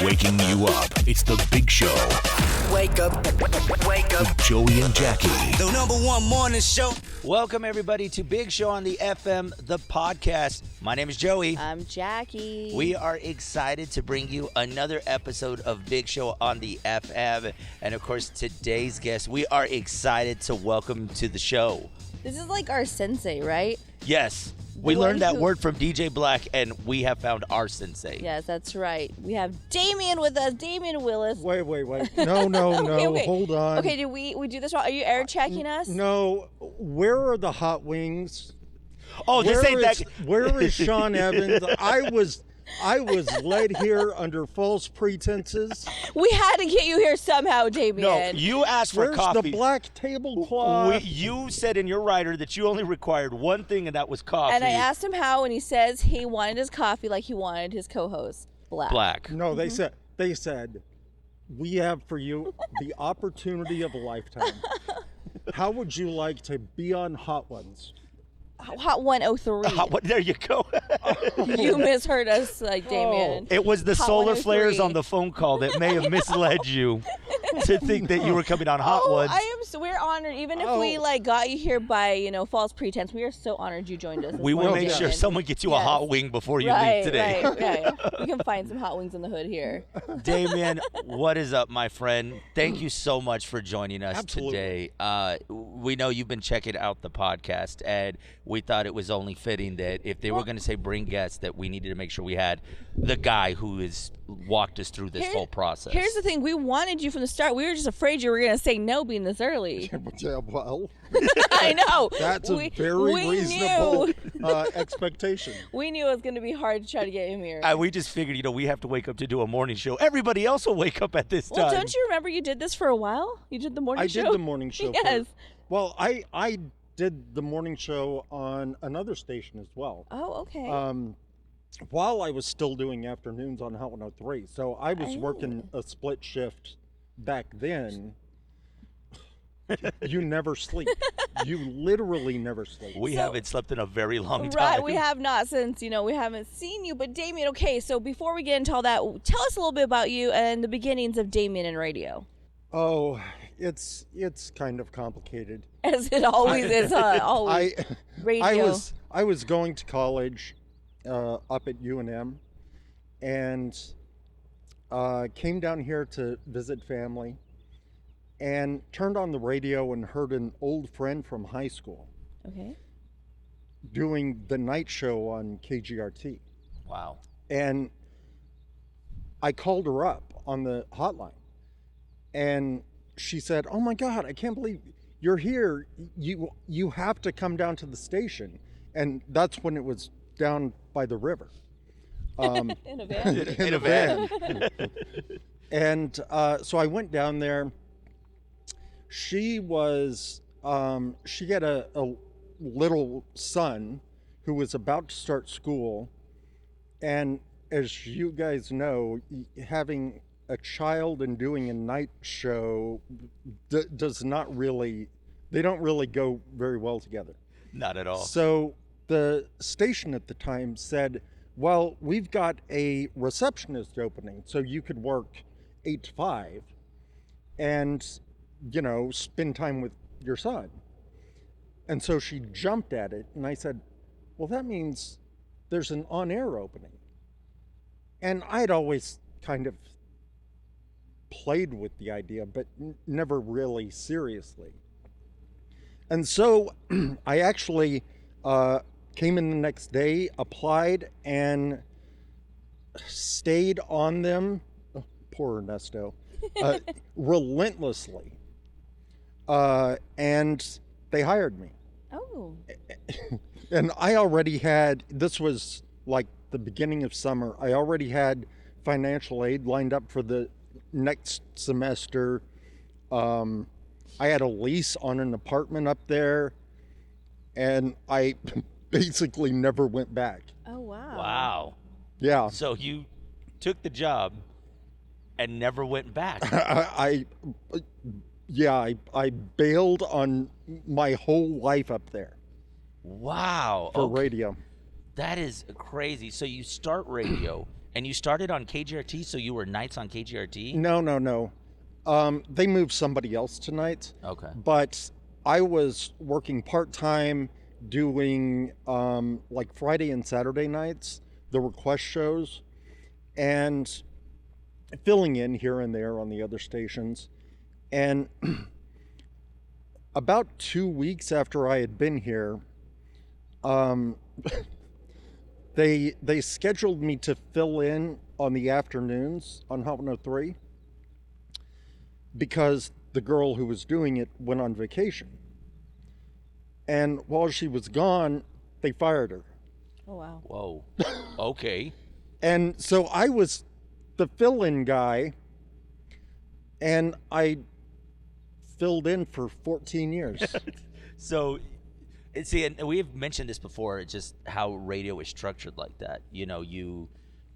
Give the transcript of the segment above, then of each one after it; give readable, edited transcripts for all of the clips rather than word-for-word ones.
Waking you up. It's the Big Show. Wake up. With Joey and Jackie. The number one morning show. Welcome, everybody, to Big Show on the FM, the podcast. My name is Joey. I'm Jackie. We are excited to bring you another episode of Big Show on the FM. And, of course, today's guest, we are excited to welcome to the show. This is like our sensei, right? Yes. We learned that word from DJ Black, and we have found our sensei. Yes, that's right. We have Damien with us, Damien Willis. Wait. No, Okay. hold on. Okay, did we do this wrong? Are you air checking us? No, where are the hot wings? Oh, this ain't that. Where is Sean Evans? I was led here under false pretenses. We had to get you here somehow, Damien. No, you asked for Where's coffee. the black tablecloth? You said in your rider that you only required one thing, and that was coffee. And I asked him how, and he says he wanted his coffee like he wanted his co-host, Black. No, they said, we have for you the opportunity of a lifetime. How would you like to be on Hot Ones? Hot 103. There you go. You misheard us, like Damien. It was the Hot solar 103. flares on the phone call that may have misled you to think that you were coming on Hot Ones. We're honored, even if we got you here by false pretense. We are so honored you joined us. We will make sure someone gets you a hot wing before you leave today. Right. We can find some hot wings in the hood here. Damien, what is up, my friend? Thank you so much for joining us today. We know you've been checking out the podcast, and we thought it was only fitting that if they were going to say bring guests, that we needed to make sure we had the guy who has walked us through this whole process. Here's the thing. We wanted you from the start. We were just afraid you were going to say no being this early. Well, I know. that's a very reasonable expectation. We knew it was going to be hard to try to get him here. We just figured, we have to wake up to do a morning show. Everybody else will wake up at this time. Well, don't you remember you did this for a while? You did the morning show? I did the morning show. Yes. Well, I did the morning show on another station as well. Oh, okay. While I was still doing afternoons on Hot 103. So I was working a split shift back then. You never sleep. You literally never sleep. We haven't slept in a very long time. Right, we have not since, we haven't seen you. But Damien, okay, so before we get into all that, tell us a little bit about you and the beginnings of Damien and radio. Oh, it's kind of complicated. As it always is, huh? Always. Radio. I was going to college up at UNM and came down here to visit family and turned on the radio and heard an old friend from high school doing the night show on KGRT. Wow. And I called her up on the hotline and she said, "Oh my God, I can't believe you're here. You have to come down to the station." And that's when it was down by the river. In a van. In a van. And so I went down there. She had a little son who was about to start school. And as you guys know, having a child and doing a night show does not really, they don't really go very well together. Not at all. So the station at the time said, well, we've got a receptionist opening, so you could work 8 to 5 and, spend time with your son. And so she jumped at it, and I said, well, that means there's an on-air opening. And I'd always kind of played with the idea, but never really seriously. And so I actually came in the next day, applied, and stayed on them, poor Ernesto, relentlessly. And they hired me. Oh. And I already had, this was like the beginning of summer, I already had financial aid lined up for the next semester. I had a lease on an apartment up there, and I basically never went back. Oh, wow. Wow. Yeah. So you took the job and never went back. I bailed on my whole life up there. Wow. For radio. That is crazy. So you start radio, And you started on KGRT, so you were nights on KGRT? No. They moved somebody else tonight. Okay. But I was working part-time doing like Friday and Saturday nights, the request shows, and filling in here and there on the other stations. And about 2 weeks after I had been here, they scheduled me to fill in on the afternoons on Hot 103 because the girl who was doing it went on vacation. And while she was gone, they fired her. Oh, wow. Whoa. Okay. And so I was the fill-in guy, and I filled in for 14 years. So, see, and we've mentioned this before, just how radio is structured like that. You know, you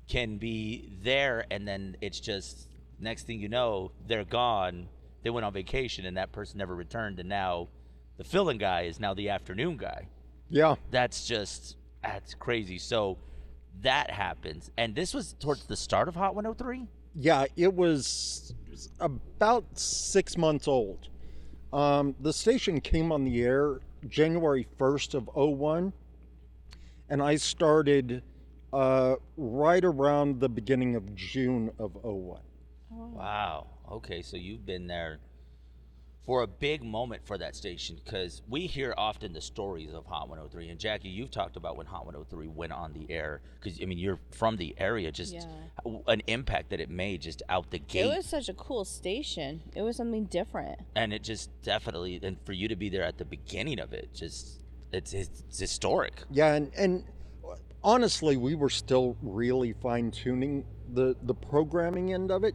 can be there, and then it's just, next thing you know, they're gone. They went on vacation, and that person never returned, and now the fill-in guy is now the afternoon guy. Yeah. That's crazy. So that happens. And this was towards the start of Hot 103? Yeah, it was about 6 months old. The station came on the air January 1st of '01, and I started right around the beginning of June of '01. Wow. Okay, so you've been there for a big moment for that station, because we hear often the stories of Hot 103. And Jackie, you've talked about when Hot 103 went on the air, because I mean, you're from the area, just an impact that it made just out the gate. It was such a cool station. It was something different. And it just definitely, and for you to be there at the beginning of it, just it's historic. Yeah, and honestly, we were still really fine-tuning the programming end of it.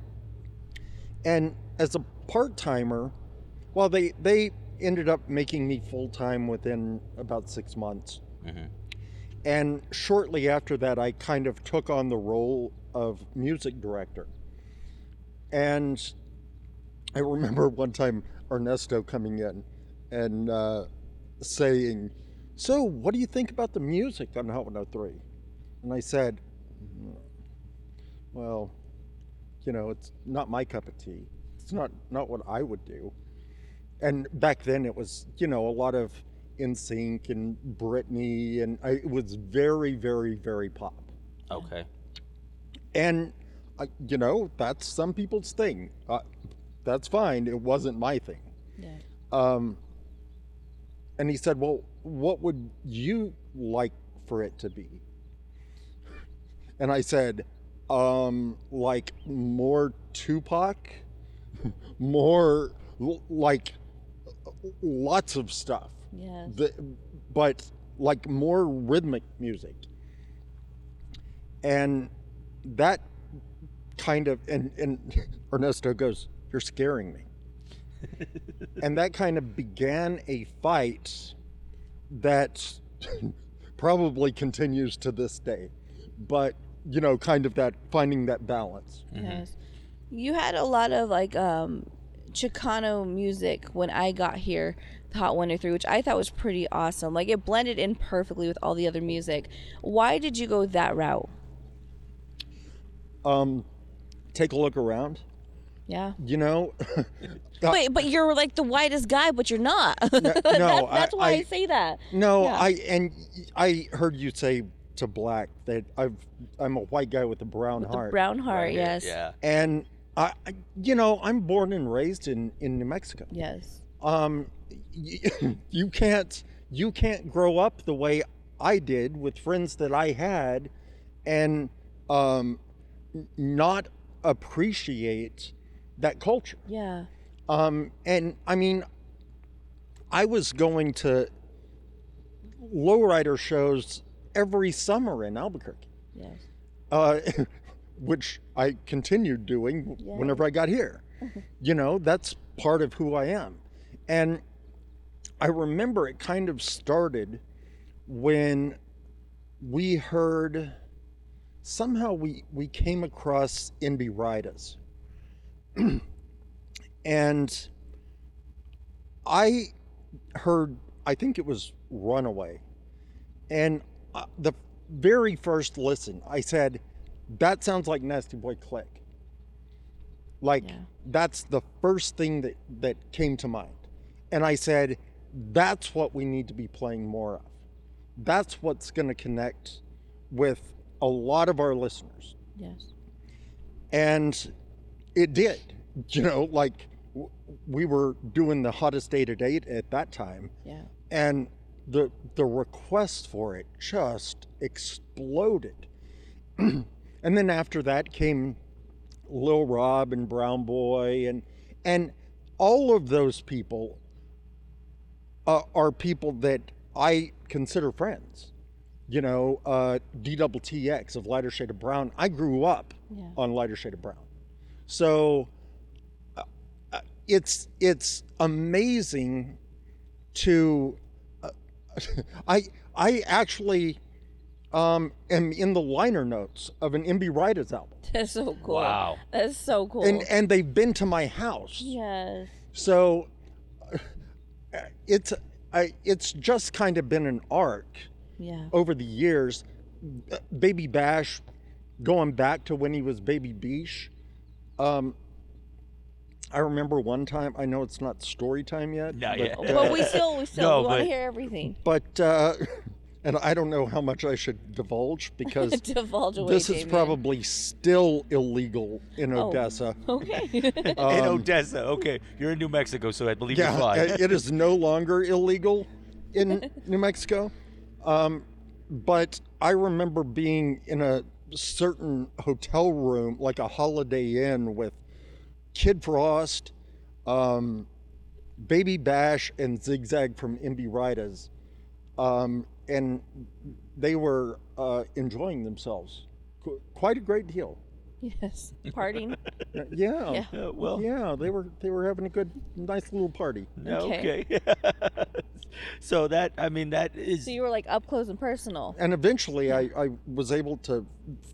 And as a part-timer, well, they ended up making me full-time within about 6 months. Mm-hmm. And shortly after that, I kind of took on the role of music director. And I remember one time Ernesto coming in and saying, "So, what do you think about the music on Hot 103?" And I said, "Well, you know, it's not my cup of tea. It's not what I would do." And back then it was, you know, a lot of NSYNC and Britney, and it was very, very, very pop. Okay. And, you know, that's some people's thing. That's fine. It wasn't my thing. Yeah. And he said, "Well, what would you like for it to be?" And I said, like more Tupac, more like lots of stuff. Yes. But like more rhythmic music. And that kind of, and Ernesto goes, "You're scaring me." And that kind of began a fight that probably continues to this day. But, you know, kind of that, finding that balance. Yes. You had a lot of like Chicano music when I got here, the Hot 103, which I thought was pretty awesome. Like it blended in perfectly with all the other music. Why did you go that route? Take a look around. Yeah. You know, Wait, but you're like the whitest guy, but you're not. no, that's why I say that. No, Yeah. I heard you say to Black that I'm a white guy with a brown With heart. the brown heart, Right here. yes. Yeah. And you know, I'm born and raised in New Mexico. Yes. You can't grow up the way I did with friends that I had, and not appreciate that culture. Yeah. And I mean, I was going to lowrider shows every summer in Albuquerque, Yes. which I continued doing whenever I got here. You know, that's part of who I am. And I remember it kind of started when we heard, somehow we came across Indie Riders. And I heard, I think it was Runaway. And the very first listen, I said, that sounds like Nasty Boy Click. Like, that's the first thing that came to mind. And I said, that's what we need to be playing more of. That's what's going to connect with a lot of our listeners. Yes. And it did. You know, like, we were doing the hottest day to date at that time. Yeah. And the request for it just exploded. And then after that came Lil Rob and Brown Boy, and all of those people are people that I consider friends. You know, DTTX of Lighter Shade of Brown. I grew up on Lighter Shade of Brown. So it's amazing to I actually am in the liner notes of an MB Ridas album. That's so cool. Wow. That's so cool. And they've been to my house. Yes. So it's just kind of been an arc over the years. Baby Bash, going back to when he was Baby Beesh. I remember one time, I know it's not story time yet. Not but, yet. But we still No, we want but- to hear everything. But, and I don't know how much I should divulge because Divulge away, this is Damien. probably still illegal in Oh. Odessa. Okay. In Odessa. Okay. You're in New Mexico, so I believe you're Yeah, fine. it is no longer illegal in New Mexico. But I remember being in a certain hotel room, like a Holiday Inn, with Kid Frost, Baby Bash, and Zigzag from MB Ridas. And they were enjoying themselves. Quite a great deal. Yes. Partying. Yeah. Yeah. Well, Yeah, they were having a good, nice little party. okay. So that is. So you were like up close and personal. And eventually I was able to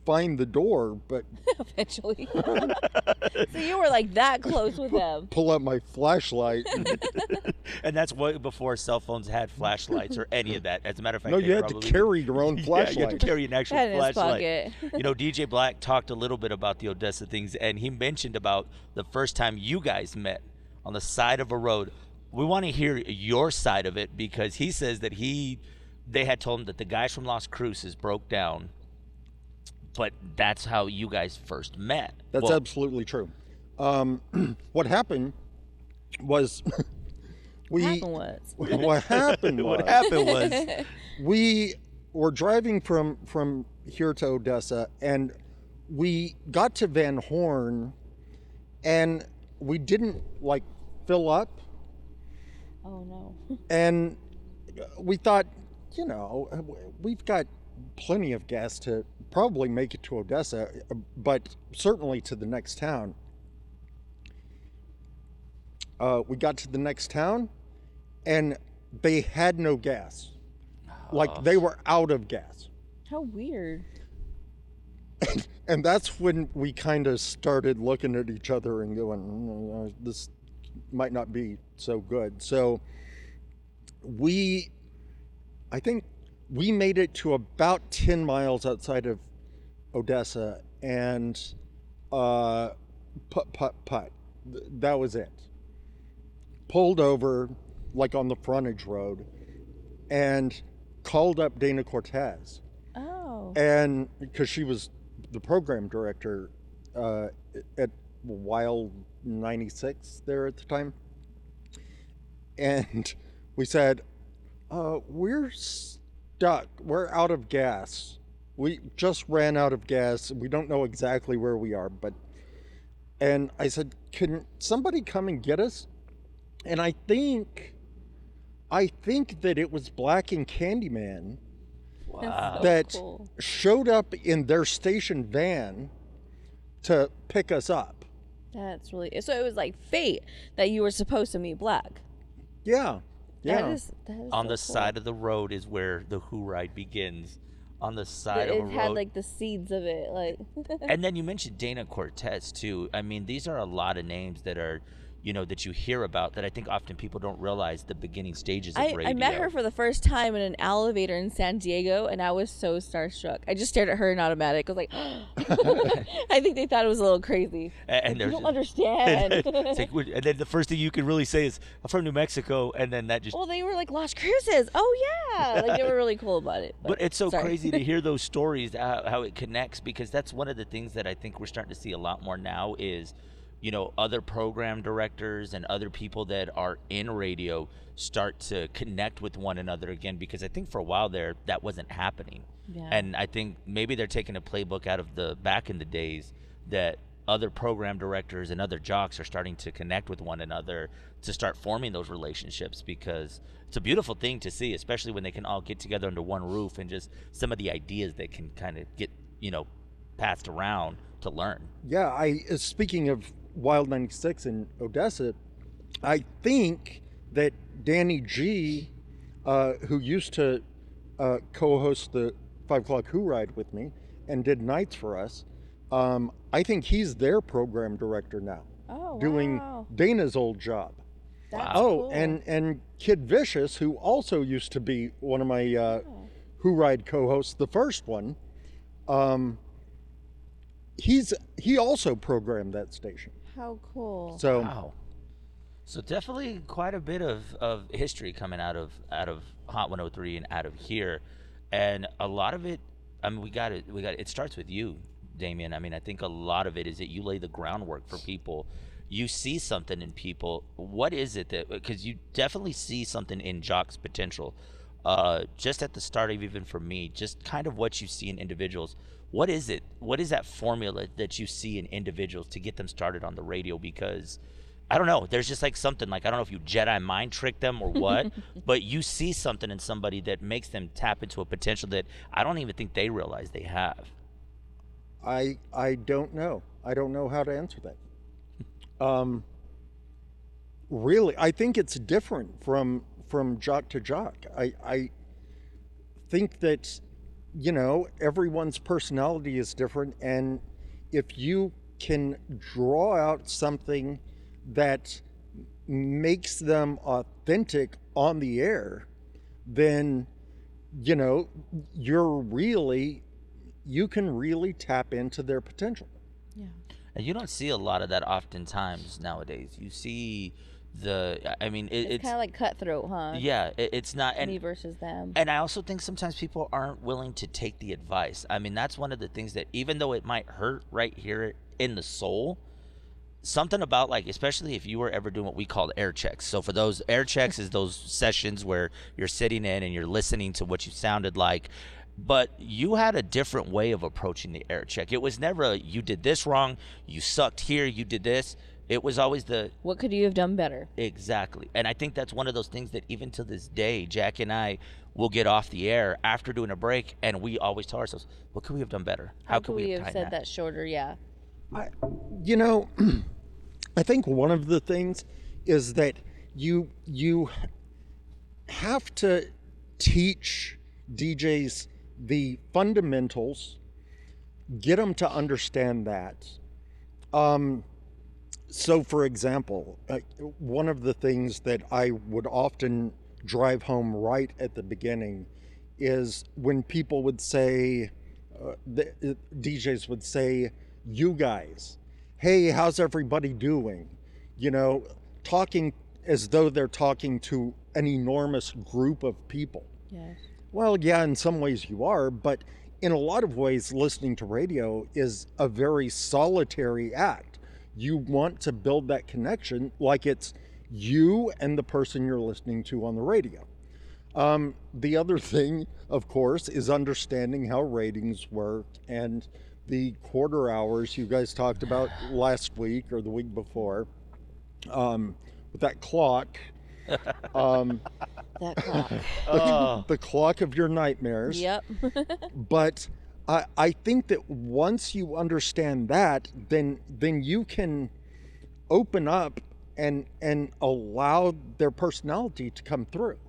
find the door, but Eventually. So you were like that close with them. pull out my flashlight. And that's way before cell phones had flashlights or any of that. As a matter of fact, No, they you had to probably- carry your own Yeah, you flashlight. had to carry an actual Had it in his flashlight. pocket. You know, DJ Black talked a little bit about the Odessa things, and he mentioned about the first time you guys met on the side of a road. We want to hear your side of it because he says that they had told him that the guys from Las Cruces broke down, but that's how you guys first met. That's Well, absolutely true. What happened was What happened was. what happened was What happened was we were driving from here to Odessa, and we got to Van Horn, and we didn't like fill up, Oh no. and we thought, you know, we've got plenty of gas to probably make it to Odessa, but certainly to the next town. We got to the next town, and they had no gas. Like, they were out of gas. How weird. And that's when we kind of started looking at each other and going, this might not be so good. So I think we made it to about 10 miles outside of Odessa, and putt. That was it. Pulled over, like on the frontage road, and called up Dana Cortez. Oh. And because she was the program director at Wild 96 there at the time. And we said, we're stuck. We're out of gas. We just ran out of gas. We don't know exactly where we are, and I said, can somebody come and get us? And I think that it was Black and Candyman wow. So that cool. showed up in their station van to pick us up. That's really so. It was like fate that you were supposed to meet Black. Yeah. That is On so the cool. side of the road is where the Who ride begins. On the side It of a had road. like the seeds of it, like. And then you mentioned Dana Cortez too. I mean, these are a lot of names that are, that you hear about that I think often people don't realize the beginning stages of radio. I met her for the first time in an elevator in San Diego, and I was so starstruck. I just stared at her in automatic. I was like, I think they thought it was a little crazy. And you don't understand. It's like, and then the first thing you can really say is, I'm from New Mexico, and then that just... Well, they were like, Lost Cruises. Oh, yeah. Like, they were really cool about it. But it's so sorry. crazy to hear those stories, how it connects, because that's one of the things that I think we're starting to see a lot more now is, other program directors and other people that are in radio start to connect with one another again, because I think for a while there, that wasn't happening. Yeah. And I think maybe they're taking a playbook out of the back in the days that other program directors and other jocks are starting to connect with one another to start forming those relationships, because it's a beautiful thing to see, especially when they can all get together under one roof and just some of the ideas that can kind of get, passed around to learn. Yeah, speaking of Wild 96 in Odessa, I think that Danny G, who used to co-host the 5 o'clock Who Ride with me and did nights for us, I think he's their program director now, doing Dana's old job. That's cool. cool. and Kid Vicious, who also used to be one of my Who Ride co-hosts, the first one, he also programmed that station. How cool. So Wow. So definitely quite a bit of history coming out of Hot 103 and out of here, and a lot of it. I mean, we got it. It starts with you, Damien. I mean, I think a lot of it is that you lay the groundwork for people. You see something in people. What is it that? Because you definitely see something in Jock's potential. Just at the start of, even for me, just kind of what you see in individuals. What is it? What is that formula that you see in individuals to get them started on the radio? Because I don't know, there's just like something, like, I don't know if you Jedi mind trick them or what, but you see something in somebody that makes them tap into a potential that I don't even think they realize they have. I don't know. I don't know how to answer that. Really, I think it's different from jock to jock. I think that, everyone's personality is different, and if you can draw out something that makes them authentic on the air, then, you can really tap into their potential. Yeah. And you don't see a lot of that oftentimes nowadays. You see it's kind of like cutthroat, huh? Yeah, it's not Me versus them. And I also think sometimes people aren't willing to take the advice. I mean, that's one of the things that, even though it might hurt right here in the soul, something about, like, especially if you were ever doing what we call air checks. So for those air checks is those sessions where you're sitting in and you're listening to what you sounded like, but you had a different way of approaching the air check. It was never you did this wrong, you sucked here, you did this. It was always what could you have done better? Exactly. And I think that's one of those things that even to this day, Jack and I will get off the air after doing a break, and we always tell ourselves, what could we have done better? How could we have said that shorter? Yeah. I think one of the things is that you have to teach DJs the fundamentals, get them to understand that. So, for example, one of the things that I would often drive home right at the beginning is when people would say, the DJs would say, you guys, hey, how's everybody doing? Talking as though they're talking to an enormous group of people. Yes. Well, yeah, in some ways you are, but in a lot of ways, listening to radio is a very solitary act. You want to build that connection like it's you and the person you're listening to on the radio. The other thing, of course, is understanding how ratings work, and the quarter hours you guys talked about last week or the week before, with that clock. That clock. The clock of your nightmares. Yep. But I think that once you understand that, then you can open up and allow their personality to come through.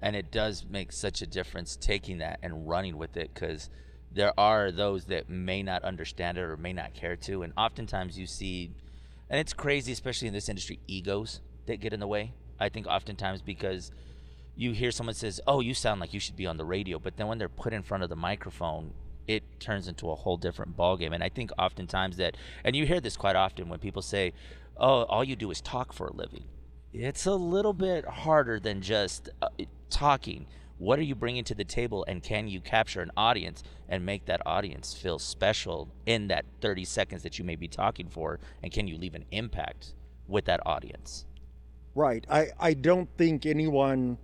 And it does make such a difference taking that and running with it, because there are those that may not understand it or may not care to. And oftentimes you see, And it's crazy, especially in this industry, egos that get in the way. I think oftentimes because you hear someone says, "Oh, you sound like you should be on the radio," but then when they're put in front of the microphone, it turns into a whole different ballgame. And I think oftentimes that, and you hear this quite often when people say, "Oh, all you do is talk for a living." It's a little bit harder than just talking. What are you bringing to the table, and can you capture an audience and make that audience feel special in that 30 seconds that you may be talking for, and can you leave an impact with that audience? Right. I don't think anyone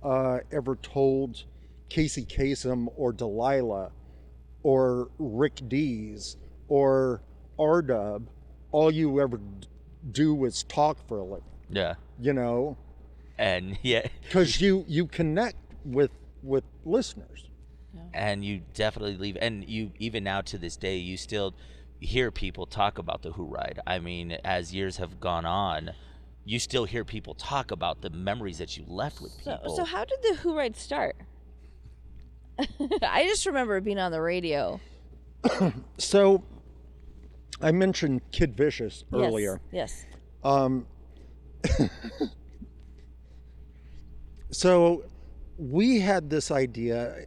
ever told Casey Kasem or Delilah or Rick Dees or R-Dub, all you ever do is talk for a living. Yeah. You know? And yeah. Because you connect with listeners. And you definitely leave, and you, even now to this day, you still hear people talk about the Who Ride. I mean, as years have gone on, you still hear people talk about the memories that you left with people. So how did the Who Ride start? I just remember being on the radio. So, I mentioned Kid Vicious earlier. Yes. So, we had this idea.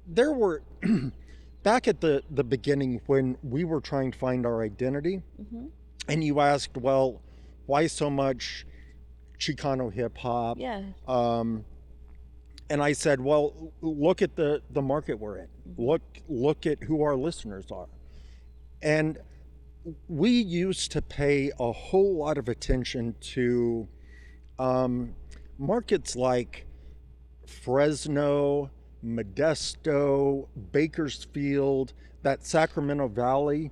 There were back at the beginning when we were trying to find our identity, and you asked, well, why so much Chicano hip hop? Yeah. And I said, well, look at the market we're in. Look at who our listeners are. And we used to pay a whole lot of attention to markets like Fresno, Modesto, Bakersfield, that Sacramento Valley,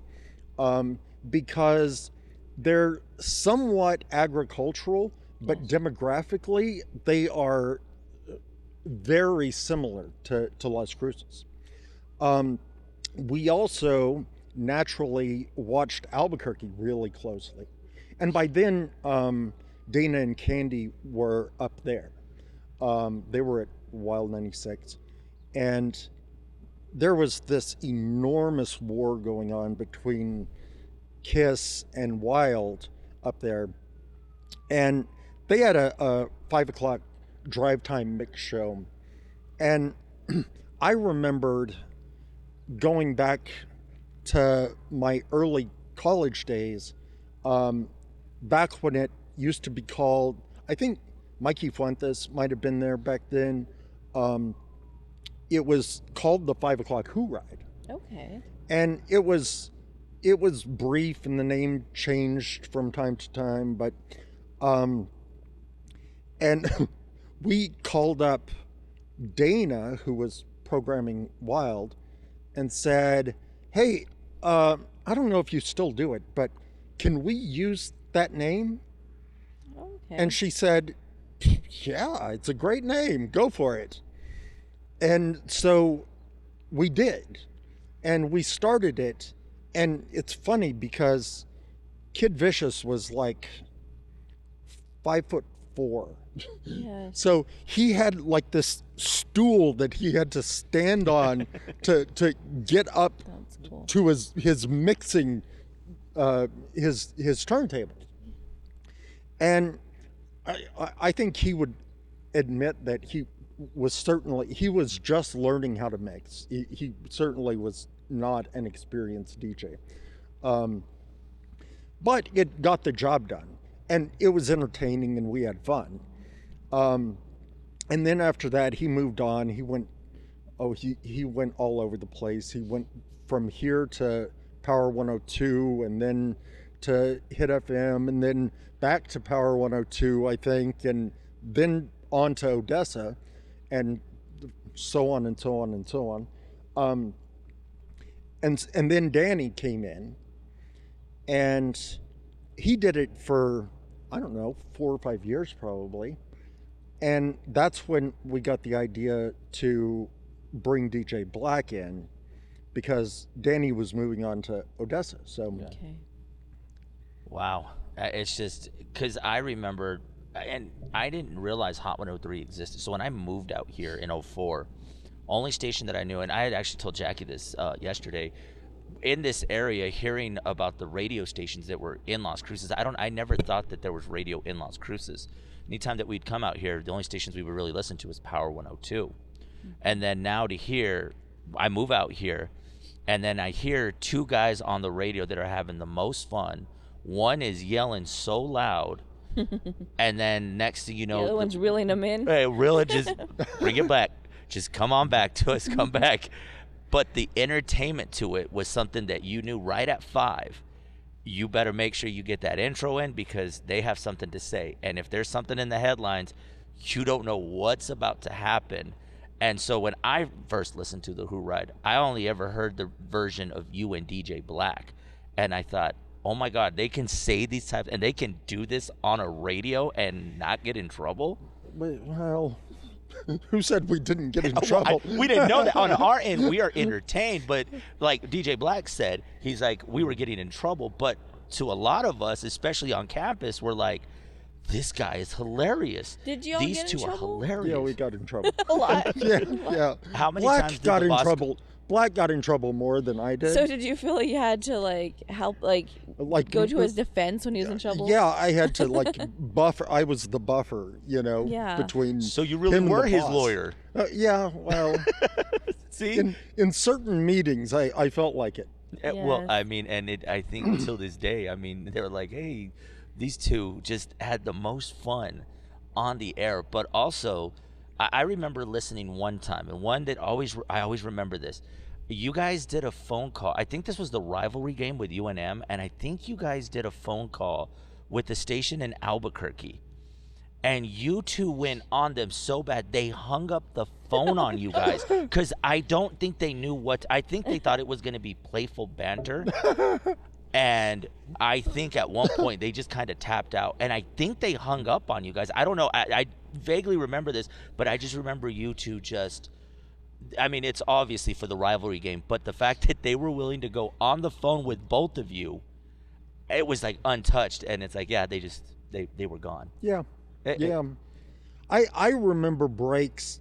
because they're somewhat agricultural, but demographically they are very similar to Las Cruces. We also naturally watched Albuquerque really closely. And by then, Dana and Candy were up there. They were at Wild 96. And there was this enormous war going on between Kiss and Wild up there. And they had a 5 o'clock drive time mix show. And I remembered going back to my early college days, back when it used to be called, I think Mikey Fuentes might have been there back then. It was called the 5 o'clock Who Ride. Okay. And it was brief, and the name changed from time to time, but and we called up Dana, who was programming Wild, and said, hey, I don't know if you still do it, but can we use that name? Okay. And she said, yeah, it's a great name, go for it. And so we did, and we started it. And it's funny because Kid Vicious was like 5'4". Yeah. So he had like this stool that he had to stand on to get up Cool. to his mixing, his turntable. And I think he would admit that he was just learning how to mix. He certainly was not an experienced DJ. But it got the job done, and it was entertaining, and we had fun. And then after that, he moved on. He went all over the place. He went from here to Power 102, and then to Hit FM, and then back to Power 102, I think, and then on to Odessa, and so on and so on and so on. And then Danny came in, and he did it for, I don't know, 4 or 5 years probably. And that's when we got the idea to bring DJ Black in, because Danny was moving on to Odessa. So Okay. Wow. It's just because I remember, and I didn't realize Hot 103 existed. So when I moved out here in 04, only station that I knew, and I had actually told Jackie this yesterday, in this area, hearing about the radio stations that were in Las Cruces, I never thought that there was radio in Las Cruces. Anytime that we'd come out here, the only stations we would really listen to was Power 102. And then now to hear, I move out here, and then I hear two guys on the radio that are having the most fun. One is yelling so loud, and then next thing you know, The other one's reeling them in. Hey, really, just bring it back. Just come on back to us. Come back. But the entertainment to it was something that you knew right at 5. You better make sure you get that intro in because they have something to say. And if there's something in the headlines, you don't know what's about to happen. And so when I first listened to the Who Ride, I only ever heard the version of you and DJ Black. And I thought, oh my God, they can say these types and they can do this on a radio and not get in trouble? Well, who said we didn't get in trouble? We didn't know that. On our end, we are entertained. But like DJ Black said, he's like, we were getting in trouble. But to a lot of us, especially on campus, we're like, this guy is hilarious. Did y'all These get in two are trouble? hilarious. Yeah, we got in trouble. A lot. Yeah. How many Black times did got the in boss trouble. Black got in trouble more than I did. So did you feel like you had to like help go to his defense when he was in trouble? Yeah, I had to like buffer. I was the buffer, Yeah. between. So you really him and were the his boss. lawyer. Yeah, well, See? in certain meetings, I felt like it. Well, Yes. I mean, and I think till this day, I mean, they were like, hey, these two just had the most fun on the air. But also, I remember listening one time, and one that I always remember this. You guys did a phone call. I think this was the rivalry game with UNM, and I think you guys did a phone call with the station in Albuquerque. And you two went on them so bad, they hung up the phone on you guys. Because I don't think they knew I think they thought it was going to be playful banter. And I think at one point they just kind of tapped out. And I think they hung up on you guys. I don't know. I vaguely remember this, but I just remember you two just... I mean, it's obviously for the rivalry game, but the fact that they were willing to go on the phone with both of you, it was like untouched. And it's like, yeah, they were gone. Yeah, yeah. I remember breaks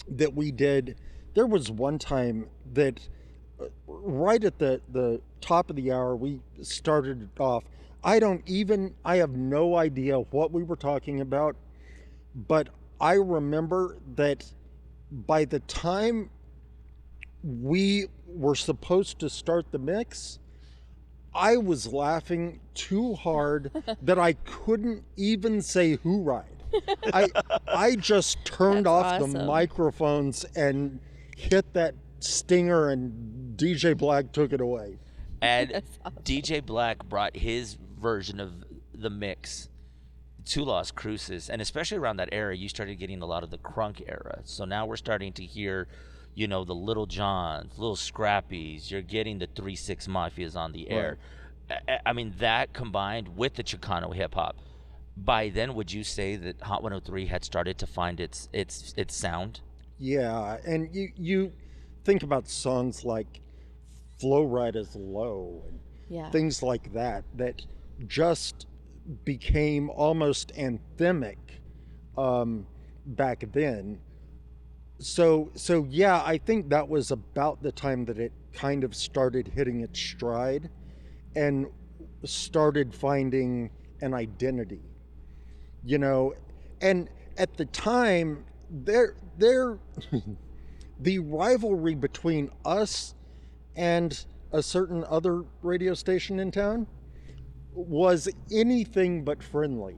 that we did. There was one time that right at the top of the hour, we started it off. I have no idea what we were talking about, but I remember that by the time we were supposed to start the mix, I was laughing too hard that I couldn't even say Who Ride. I just turned off the awesome. microphones and hit that stinger, and DJ Black took it away. And DJ Black brought his version of the mix to Las Cruces, and especially around that era, you started getting a lot of the crunk era. So now we're starting to hear, the Little Johns, Little Scrappies. You're getting the 3-6 Mafias on the air. I mean, that combined with the Chicano hip hop. By then, would you say that Hot 103 had started to find its sound? Yeah, and you think about songs like Flow Ride is Low and Yeah. things like that just became almost anthemic back then. So yeah, I think that was about the time that it kind of started hitting its stride and started finding an identity. And at the time there the rivalry between us and a certain other radio station in town was anything but friendly.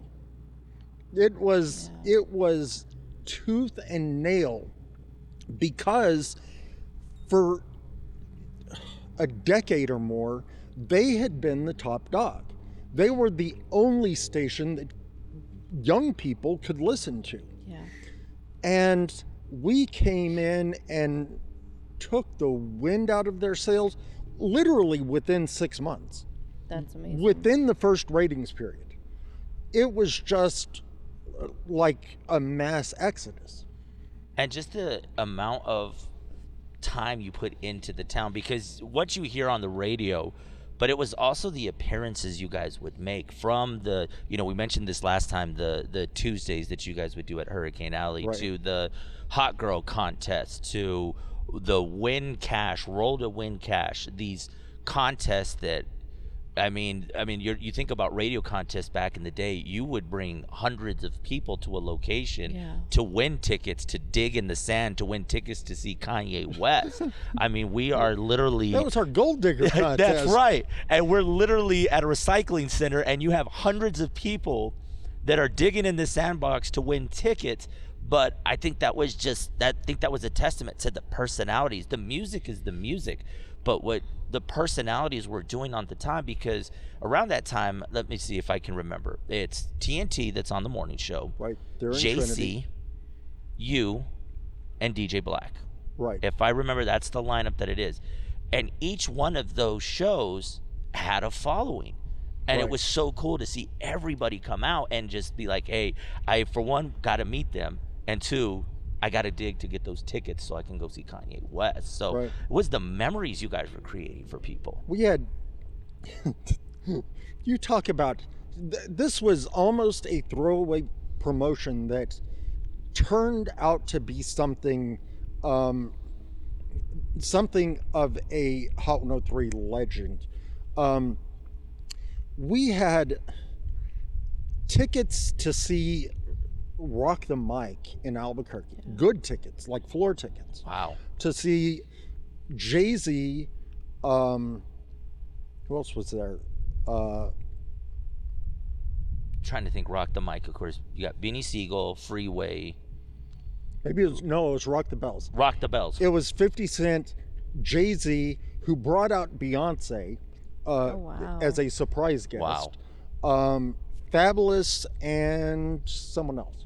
It was tooth and nail, because for a decade or more they had been the top dog. They were the only station that young people could listen to. Yeah. And we came in and took the wind out of their sails literally within 6 months. That's amazing. Within the first ratings period. It was just like a mass exodus. And just the amount of time you put into the town, because what you hear on the radio, but it was also the appearances you guys would make from the, we mentioned this last time, the Tuesdays that you guys would do at Hurricane Alley, Right. to the Hot Girl contest, to the Win Cash, Roll to Win Cash, these contest that, you think about radio contests back in the day, you would bring hundreds of people to a location to win tickets, to dig in the sand, to win tickets to see Kanye West. We are literally... That was our gold digger contest. That's right. And we're literally at a recycling center, and you have hundreds of people that are digging in the sandbox to win tickets. But I think that was a testament to the personalities. The music is the music, but what the personalities were doing on the time, because around that time, let me see if I can remember. It's TNT that's on the morning show. Right. They're in JC, Trinity. you, and DJ Black. Right. If I remember, that's the lineup that it is. And each one of those shows had a following. And it was so cool to see everybody come out and just be like, hey, I, for one, got to meet them. And two, I got to dig to get those tickets so I can go see Kanye West. So it was the memories you guys were creating for people. We had, you talk about, this was almost a throwaway promotion that turned out to be something of a Hot 103 legend. We had tickets to see Rock the Mic in Albuquerque. Good tickets, like floor tickets. Wow. To see Jay-Z, who else was there? Trying to think. Rock the Mic, of course. You got Beanie Siegel, Freeway. Maybe it was Rock the Bells. Rock the Bells. It was 50 Cent, Jay-Z, who brought out Beyonce as a surprise guest. Wow. Fabulous and someone else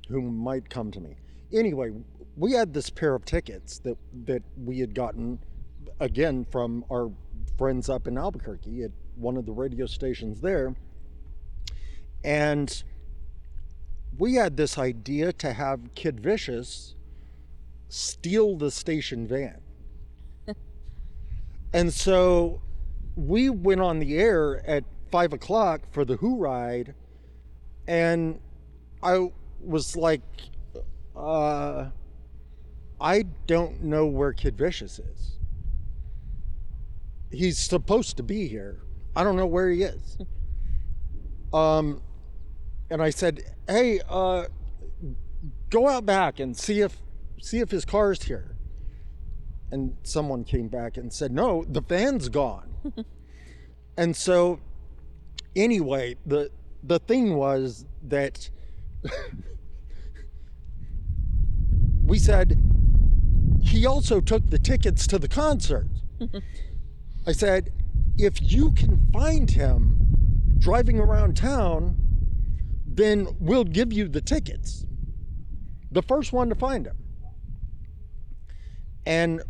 who might come to me. Anyway, we had this pair of tickets that we had gotten, again, from our friends up in Albuquerque at one of the radio stations there. And we had this idea to have Kid Vicious steal the station van. And so we went on the air at 5 o'clock for the Who Ride, and I was like, I don't know where Kid Vicious is. He's supposed to be here. I don't know where he is. And I said, hey, go out back and see if his car's here. And someone came back and said, no, the van's gone. And so anyway, the thing was that we said, he also took the tickets to the concert. I said, if you can find him driving around town, then we'll give you the tickets. The first one to find him. And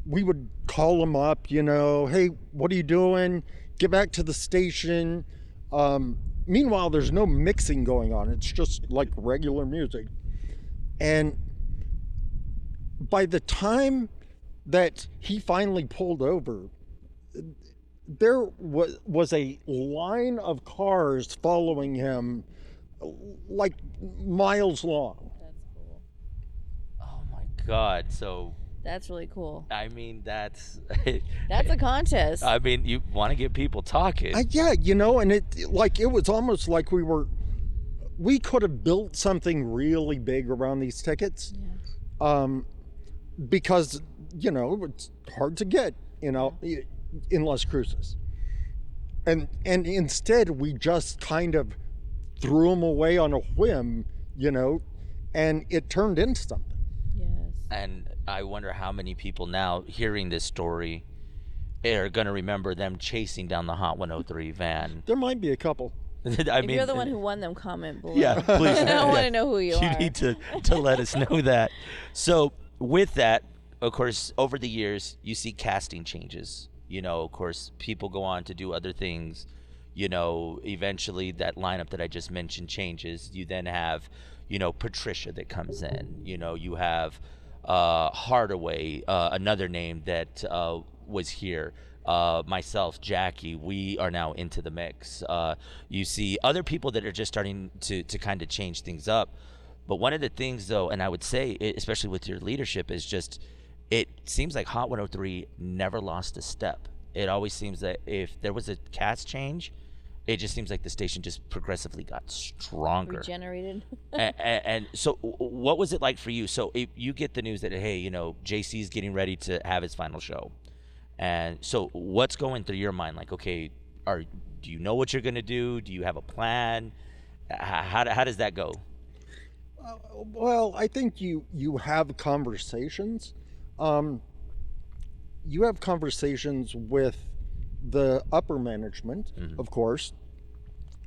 we would call him up, hey, what are you doing? Get back to the station. Meanwhile, there's no mixing going on. It's just like regular music. And by the time that he finally pulled over, there was a line of cars following him like miles long. That's cool. Oh my God. So That's really cool. That's a contest. You want to get people talking. Yeah, and it was almost like we could have built something really big around these tickets. Yeah. Because, it's hard to get, in Las Cruces. And instead we just kind of threw them away on a whim, and it turned into something. Yes. And I wonder how many people now hearing this story are going to remember them chasing down the Hot 103 van. There might be a couple. If you're the one who won them, comment below. Yeah, please. I want to know who you are. You need to let us know that. So with that, of course, over the years, you see casting changes. Of course, people go on to do other things. Eventually that lineup that I just mentioned changes. You then have, Patricia that comes in. You have Hardaway, another name that was here. Myself, Jackie, we are now into the mix. You see other people that are just starting to kind of change things up. But one of the things, though, and I would say, especially with your leadership, is just it seems like Hot 103 never lost a step. It always seems that if there was a cast change, it just seems like the station just progressively got stronger. Regenerated. And so what was it like for you? So if you get the news that, hey, JC's getting ready to have his final show. And so what's going through your mind? Like, okay, do you know what you're going to do? Do you have a plan? How does that go? Well, I think you have conversations. You have conversations with the upper management, of course,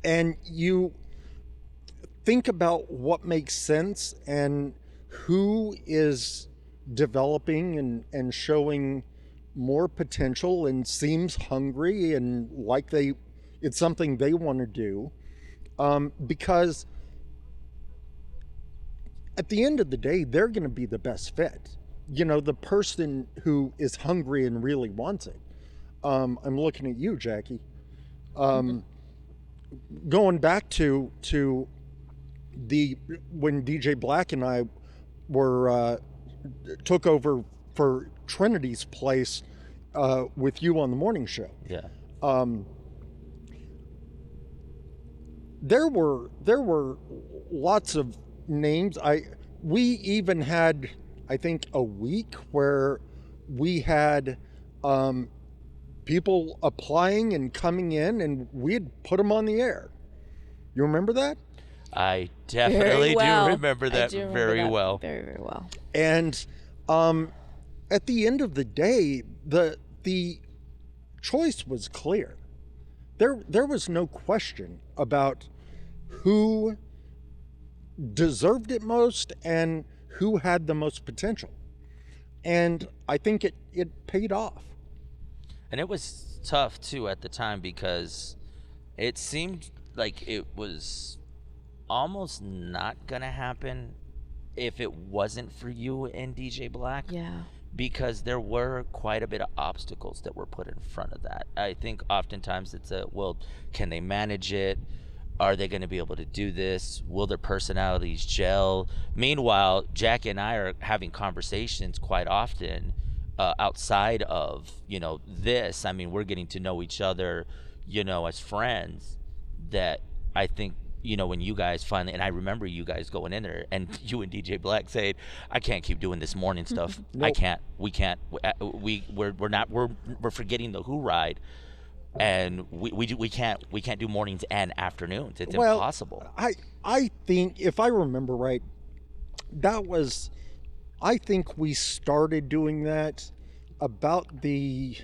and you think about what makes sense and who is developing and showing more potential and seems hungry and like it's something they want to do, because at the end of the day, they're going to be the best fit. The person who is hungry and really wants it. I'm looking at you, Jackie. Going back to when DJ Black and I took over for Trinity's place with you on the morning show. Yeah. There were lots of names. We even had, I think, a week where we had people applying and coming in, and we had put them on the air. You remember that? I definitely do remember that very well. Very, very well. And at the end of the day, the choice was clear. There was no question about who deserved it most and who had the most potential. And I think it paid off. And it was tough too at the time because it seemed like it was almost not gonna happen if it wasn't for you and DJ Black. Yeah. Because there were quite a bit of obstacles that were put in front of that. I think oftentimes it's can they manage it? Are they going to be able to do this? Will their personalities gel? Meanwhile, Jackie and I are having conversations quite often outside of, this. I mean, we're getting to know each other, as friends, that I think, when you guys finally, and I remember you guys going in there and you and DJ Black saying, I can't keep doing this morning stuff. Nope. I can't, we can't, we're forgetting the Who ride. And we can't do mornings and afternoons. It's impossible. I think, if I remember right, I think we started doing that about the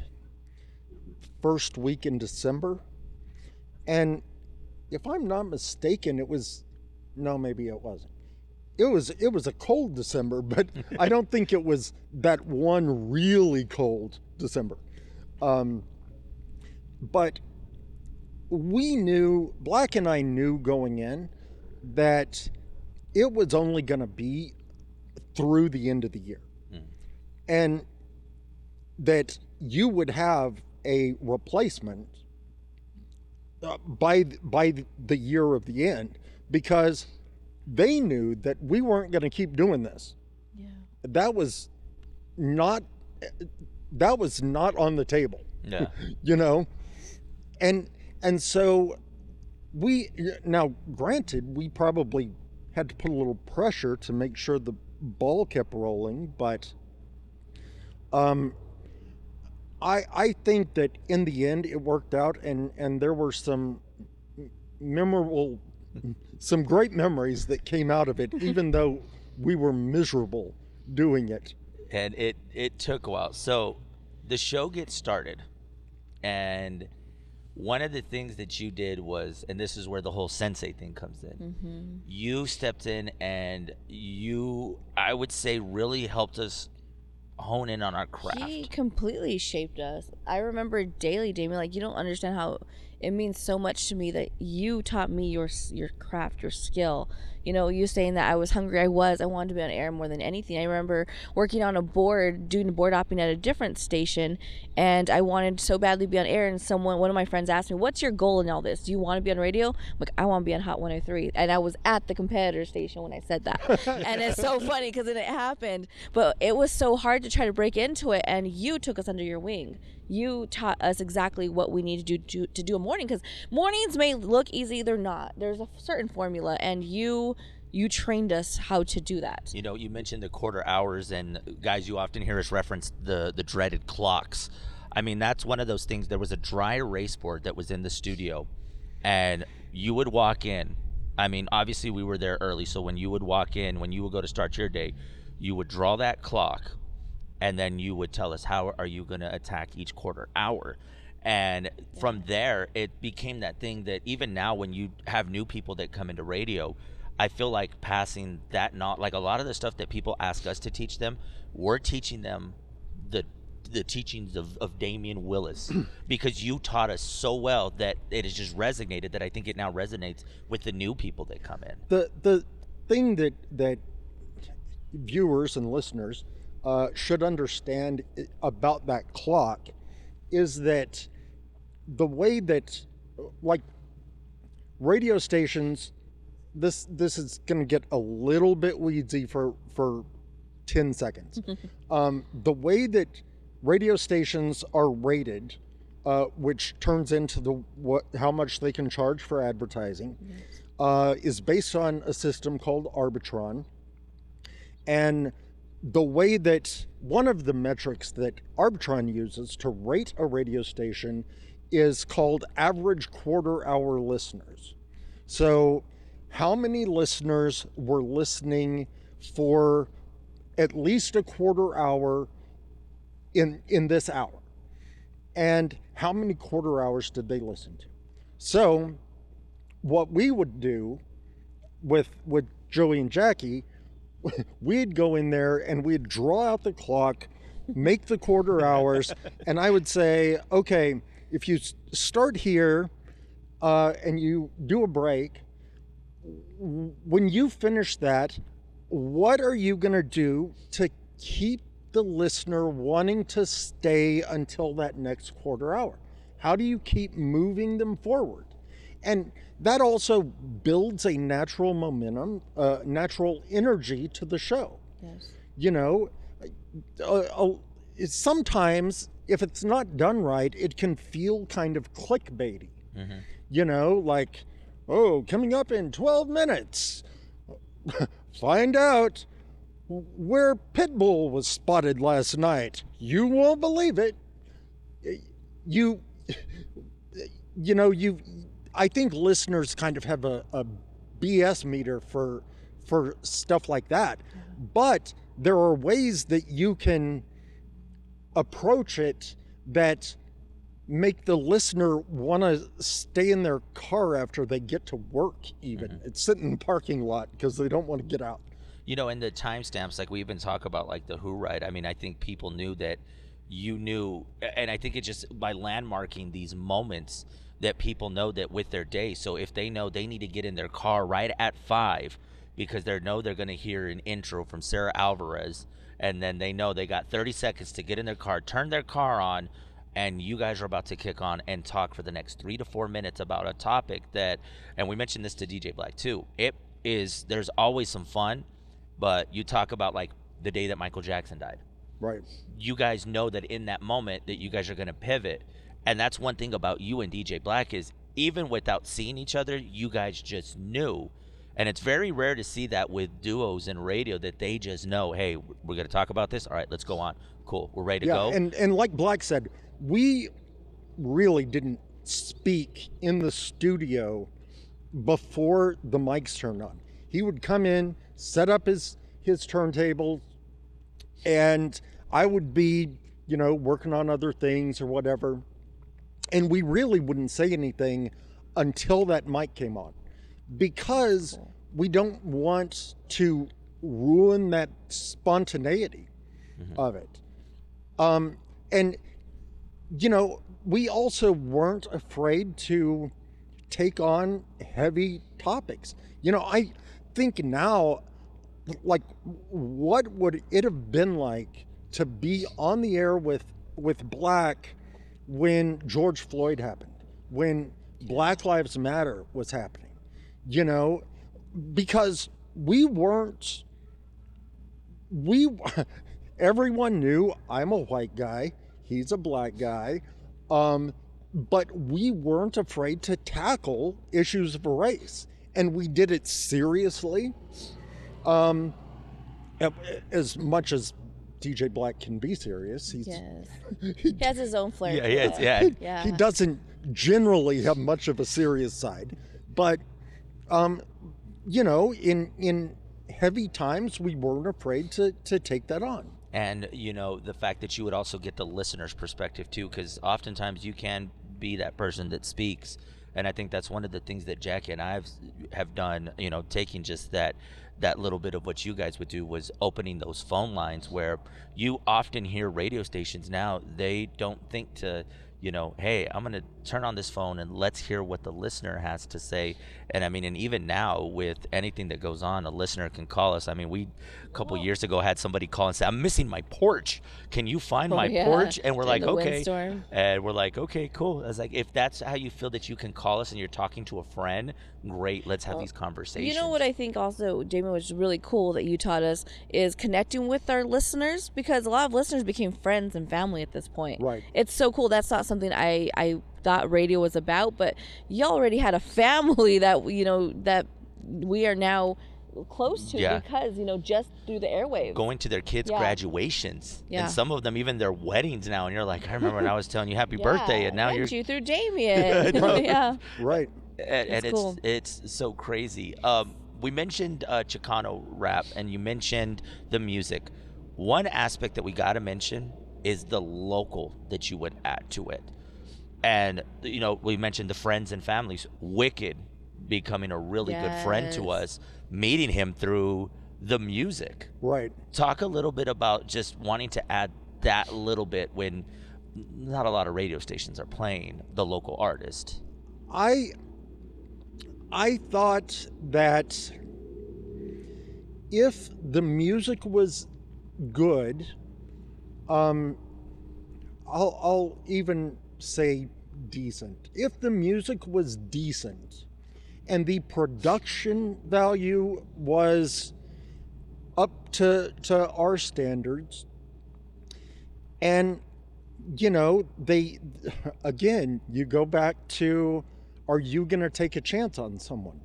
first week in December. And if I'm not mistaken, maybe it wasn't. It was a cold December, but I don't think it was that one really cold December. But Black and I knew going in that it was only going to be through the end of the year. And that you would have a replacement by the year of the end, because they knew that we weren't going to keep doing this. Yeah. That was not on the table. Yeah. And so now granted, we probably had to put a little pressure to make sure the ball kept rolling, but I think that in the end it worked out, and there were some great memories that came out of it, even though we were miserable doing it. And it took a while. So the show gets started, and one of the things that you did was, and this is where the whole sensei thing comes in, you stepped in and I would say, really helped us hone in on our craft. He completely shaped us. I remember daily, Damien, like, you don't understand how it means so much to me that you taught me your craft, your skill. You know, you saying that I was hungry. I wanted to be on air more than anything. I remember working on a board, doing board hopping at a different station, and I wanted so badly to be on air. And one of my friends asked me, "What's your goal in all this? Do you want to be on radio?" I'm like, "I want to be on Hot 103." And I was at the competitor station when I said that. And it's so funny because it happened, but it was so hard to try to break into it. And you took us under your wing. You taught us exactly what we need to do a morning, because mornings may look easy, they're not. There's a certain formula, and you trained us how to do that. You know, you mentioned the quarter hours, and guys, you often hear us reference the dreaded clocks. I mean, that's one of those things. There was a dry erase board that was in the studio, and you would walk in. I mean, obviously we were there early, so when you would walk in, when you would go to start your day, you would draw that clock, and then you would tell us how are you going to attack each quarter hour. And from there, it became that thing that even now when you have new people that come into radio, I feel like passing that, not like a lot of the stuff that people ask us to teach them, we're teaching them the teachings of Damien Willis, because you taught us so well that it has just resonated, that I think it now resonates with the new people that come in. The thing that viewers and listeners should understand about that clock is that the way that, like, radio stations, this is going to get a little bit weedsy for 10 seconds. The way that radio stations are rated, which turns into how much they can charge for advertising, is based on a system called Arbitron. And the way that one of the metrics that Arbitron uses to rate a radio station is called average quarter hour listeners. So how many listeners were listening for at least a quarter hour in this hour? And how many quarter hours did they listen to? So what we would do with Joey and Jackie, we'd go in there and we'd draw out the clock, make the quarter hours, and I would say, okay, if you start here and you do a break, when you finish that, what are you going to do to keep the listener wanting to stay until that next quarter hour? How do you keep moving them forward? And that also builds a natural momentum, natural energy to the show. Yes. You know, sometimes if it's not done right, it can feel kind of clickbaity. Mm-hmm. You know, like, oh, coming up in 12 minutes, find out where Pitbull was spotted last night. You won't believe it. I think listeners kind of have a BS meter for stuff like that. But there are ways that you can approach it that make the listener want to stay in their car after they get to work even. Mm-hmm. It's sitting in the parking lot because they don't want to get out. You know, and the timestamps, like we even talk about, like the Who ride. I mean, I think people knew that you knew, and I think it just by landmarking these moments that people know that with their day. So if they know they need to get in their car right at 5 because they know they're going to hear an intro from Sarah Alvarez, and then they know they got 30 seconds to get in their car, turn their car on, and you guys are about to kick on and talk for the next 3 to 4 minutes about a topic that, and we mentioned this to DJ Black too, there's always some fun, but you talk about like the day that Michael Jackson died. Right. You guys know that in that moment that you guys are going to pivot. And that's one thing about you and DJ Black is even without seeing each other, you guys just knew. And it's very rare to see that with duos in radio, that they just know, hey, we're going to talk about this. All right, let's go on. Cool. We're ready to go. And like Black said, we really didn't speak in the studio before the mics turned on. He would come in, set up his turntable, and I would be, working on other things or whatever. And we really wouldn't say anything until that mic came on, because we don't want to ruin that spontaneity of it. And, we also weren't afraid to take on heavy topics. I think now, like, what would it have been like to be on the air with Black when George Floyd happened, when Black Lives Matter was happening? Because everyone knew I'm a white guy, he's a black guy, but we weren't afraid to tackle issues of race, and we did it seriously, as much as DJ Black can be serious. He has his own flair. Yeah. He doesn't generally have much of a serious side, but in heavy times, we weren't afraid to take that on. And, the fact that you would also get the listener's perspective, too, because oftentimes you can be that person that speaks. And I think that's one of the things that Jackie and I have done, taking just that little bit of what you guys would do was opening those phone lines where you often hear radio stations now, they don't think to, hey, I'm going to turn on this phone and let's hear what the listener has to say. And I mean, and even now with anything that goes on, a listener can call us. I mean, we a couple years ago had somebody call and say, I'm missing my porch. Can you find my porch? And we're like, okay. Windstorm. And we're like, okay, cool. I was like, if that's how you feel that you can call us and you're talking to a friend, great. Let's have these conversations. You know what I think also, Damien, was really cool that you taught us is connecting with our listeners, because a lot of listeners became friends and family at this point. Right. It's so cool. That's not something I thought radio was about, but you already had a family that, that we are now close to because, just through the airwaves. Going to their kids' graduations. Yeah. And some of them, even their weddings now. And you're like, I remember when I was telling you happy birthday, and now you're... you through Damien. Yeah. Right. And cool. it's so crazy. We mentioned Chicano rap, and you mentioned the music. One aspect that we got to mention is the local that you would add to it. And, we mentioned the friends and families. Wicked becoming a really good friend to us, meeting him through the music. Right. Talk a little bit about just wanting to add that little bit when not a lot of radio stations are playing the local artist. I thought that if the music was good, I'll even say decent. If the music was decent and the production value was up to our standards, and they, again, you go back to, are you going to take a chance on someone?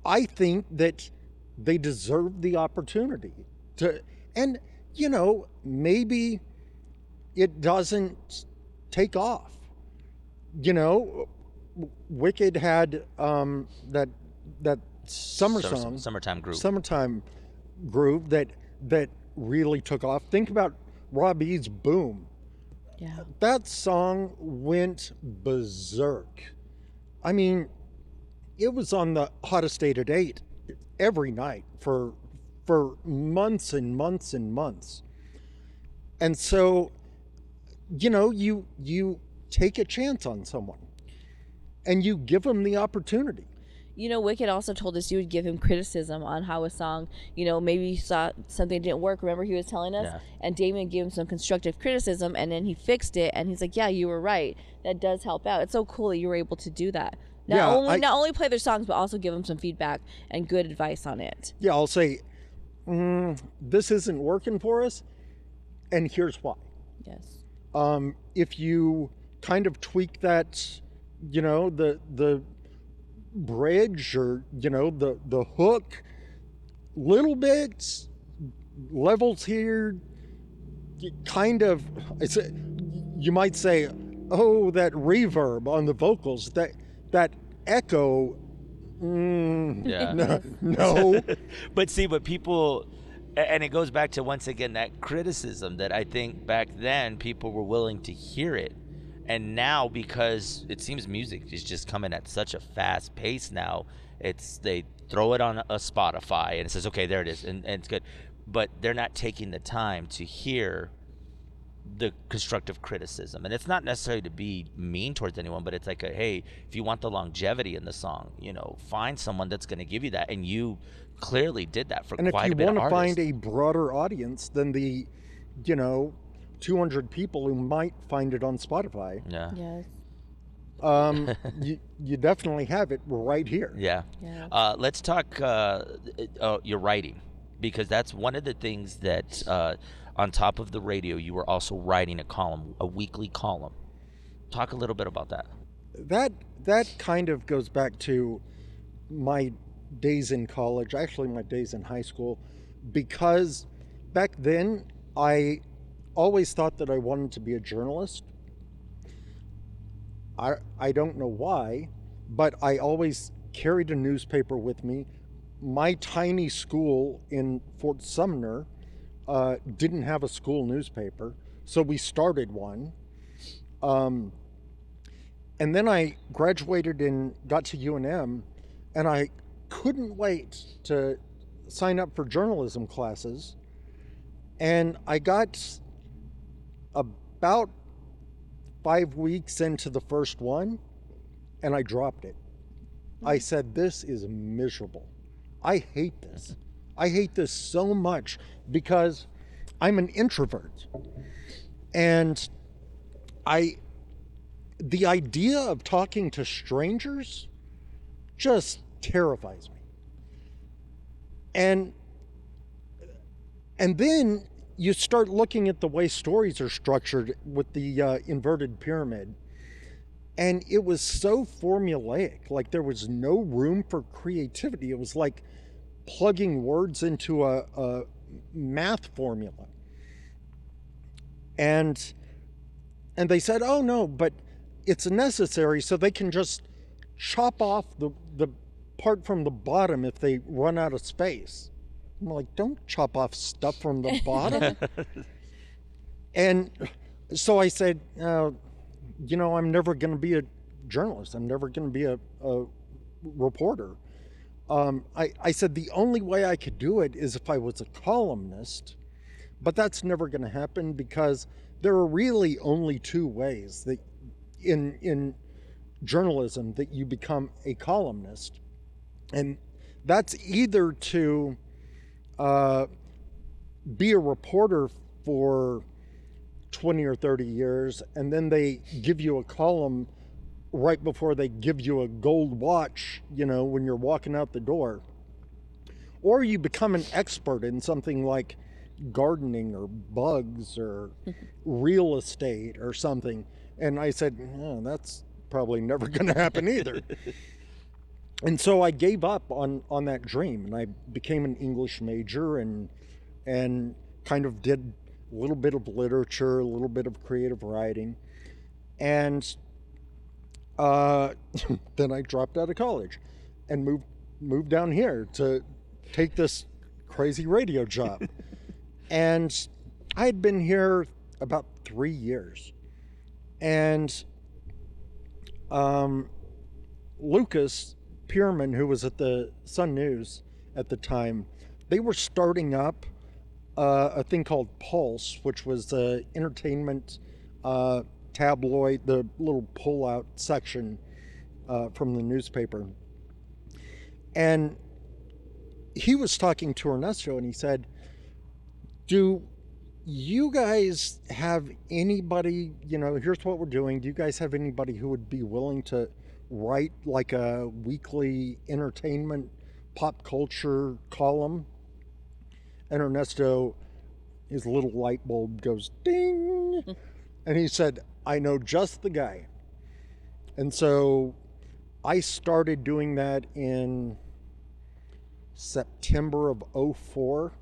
I think that they deserve the opportunity to, and maybe it doesn't take off. Wicked had that Summertime Groove that really took off. Think about Robbie's Boom. Yeah. That song went berserk. I mean, it was on the hottest 8 at 8 every night for months and months and months. And so, you take a chance on someone and you give them the opportunity. Wicked also told us you would give him criticism on how a song, maybe you saw something didn't work. Remember he was telling us? Yeah. And Damien gave him some constructive criticism, and then he fixed it, and he's like, yeah, you were right. That does help out. It's so cool that you were able to do that. Not only play their songs, but also give them some feedback and good advice on it. Yeah, I'll say, this isn't working for us, and here's why. Yes. If you kind of tweak that, the bridge or the hook little bits, levels here, kind of, you might say, oh, that reverb on the vocals, that echo, no. But people, and it goes back to, once again, that criticism that I think back then people were willing to hear it. And now, because it seems music is just coming at such a fast pace now, they throw it on a Spotify and it says, okay, there it is, and it's good. But they're not taking the time to hear the constructive criticism. And it's not necessarily to be mean towards anyone, but it's like, hey, if you want the longevity in the song, find someone that's going to give you that. And you clearly did that for and quite a bit if of you want to artists. find a broader audience than the 200 people who might find it on Spotify, Yeah. Yes. you definitely have it right here. Yeah. Yeah. Let's talk your writing, because that's one of the things that on top of the radio, you were also writing a weekly column. Talk a little bit about that. That kind of goes back to my days in college, actually my days in high school, because back then I always thought that I wanted to be a journalist. I don't know why, but I always carried a newspaper with me. My tiny school in Fort Sumner didn't have a school newspaper, so we started one. And then I graduated and got to UNM, and I couldn't wait to sign up for journalism classes. And I got about 5 weeks into the first one, and I dropped it. I said, this is miserable. I hate this. I hate this so much because I'm an introvert. And the idea of talking to strangers just terrifies me. And then you start looking at the way stories are structured with the inverted pyramid, and it was so formulaic. Like, there was no room for creativity. It was like plugging words into a math formula. And they said, oh no, but it's necessary, so they can just chop off the part from the bottom if they run out of space. I'm like, don't chop off stuff from the bottom. And so I said, I'm never going to be a journalist. I'm never going to be a reporter. I said the only way I could do it is if I was a columnist, but that's never going to happen because there are really only two ways that in journalism that you become a columnist. And that's either to be a reporter for 20 or 30 years, and then they give you a column right before they give you a gold watch, when you're walking out the door. Or you become an expert in something like gardening or bugs or real estate or something. And I said, oh, that's probably never going to happen either. And so I gave up on that dream, and I became an English major and kind of did a little bit of literature, a little bit of creative writing. And then I dropped out of college and moved down here to take this crazy radio job. And I had been here about 3 years. And Lucas Pierman, who was at the Sun News at the time, they were starting up a thing called Pulse, which was the entertainment tabloid, the little pull-out section from the newspaper. And he was talking to Ernesto, and he said, do you guys have anybody, here's what we're doing. Do you guys have anybody who would be willing to write like a weekly entertainment pop culture column? And Ernesto, his little light bulb goes ding. And he said, I know just the guy. And so I started doing that in September of 2004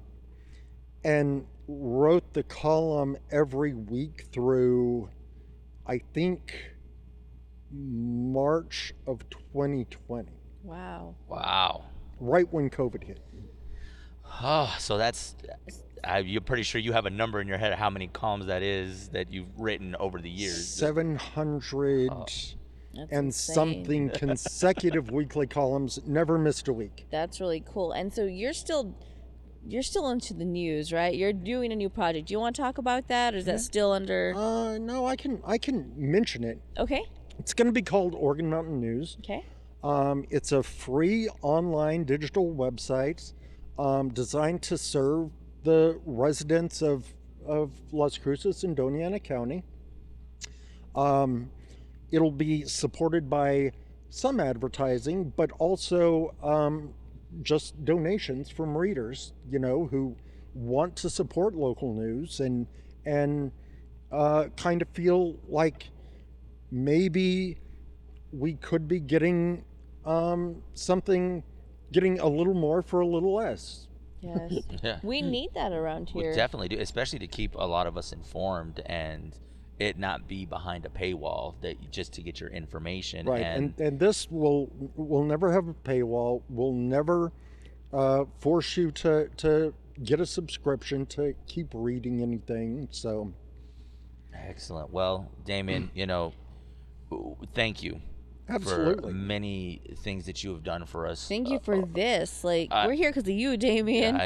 and wrote the column every week through, I think, March of 2020. Wow. Right when COVID hit. Oh, so that's, you're pretty sure you have a number in your head of how many columns that is that you've written over the years. 700 That's and insane. something consecutive weekly columns, never missed a week. That's really cool. And so you're still you're still into the news, right? You're doing a new project. Do you want to talk about that, or is that still under? No, I can mention it. Okay. It's going to be called Oregon Mountain News. Okay. It's a free online digital website designed to serve the residents of Las Cruces and Doña Ana County. It'll be supported by some advertising, but also just donations from readers, who want to support local news and kind of feel like maybe we could be getting getting a little more for a little less. Yes. Yeah. We need that around We here. definitely do, especially to keep a lot of us informed and it not be behind a paywall just to get your information. Right, and this will never have a paywall. We'll never force you to get a subscription to keep reading anything. So Excellent. Well, Damien, thank you absolutely. for many things that you have done for us. Thank you for this. We're here because of you, Damien.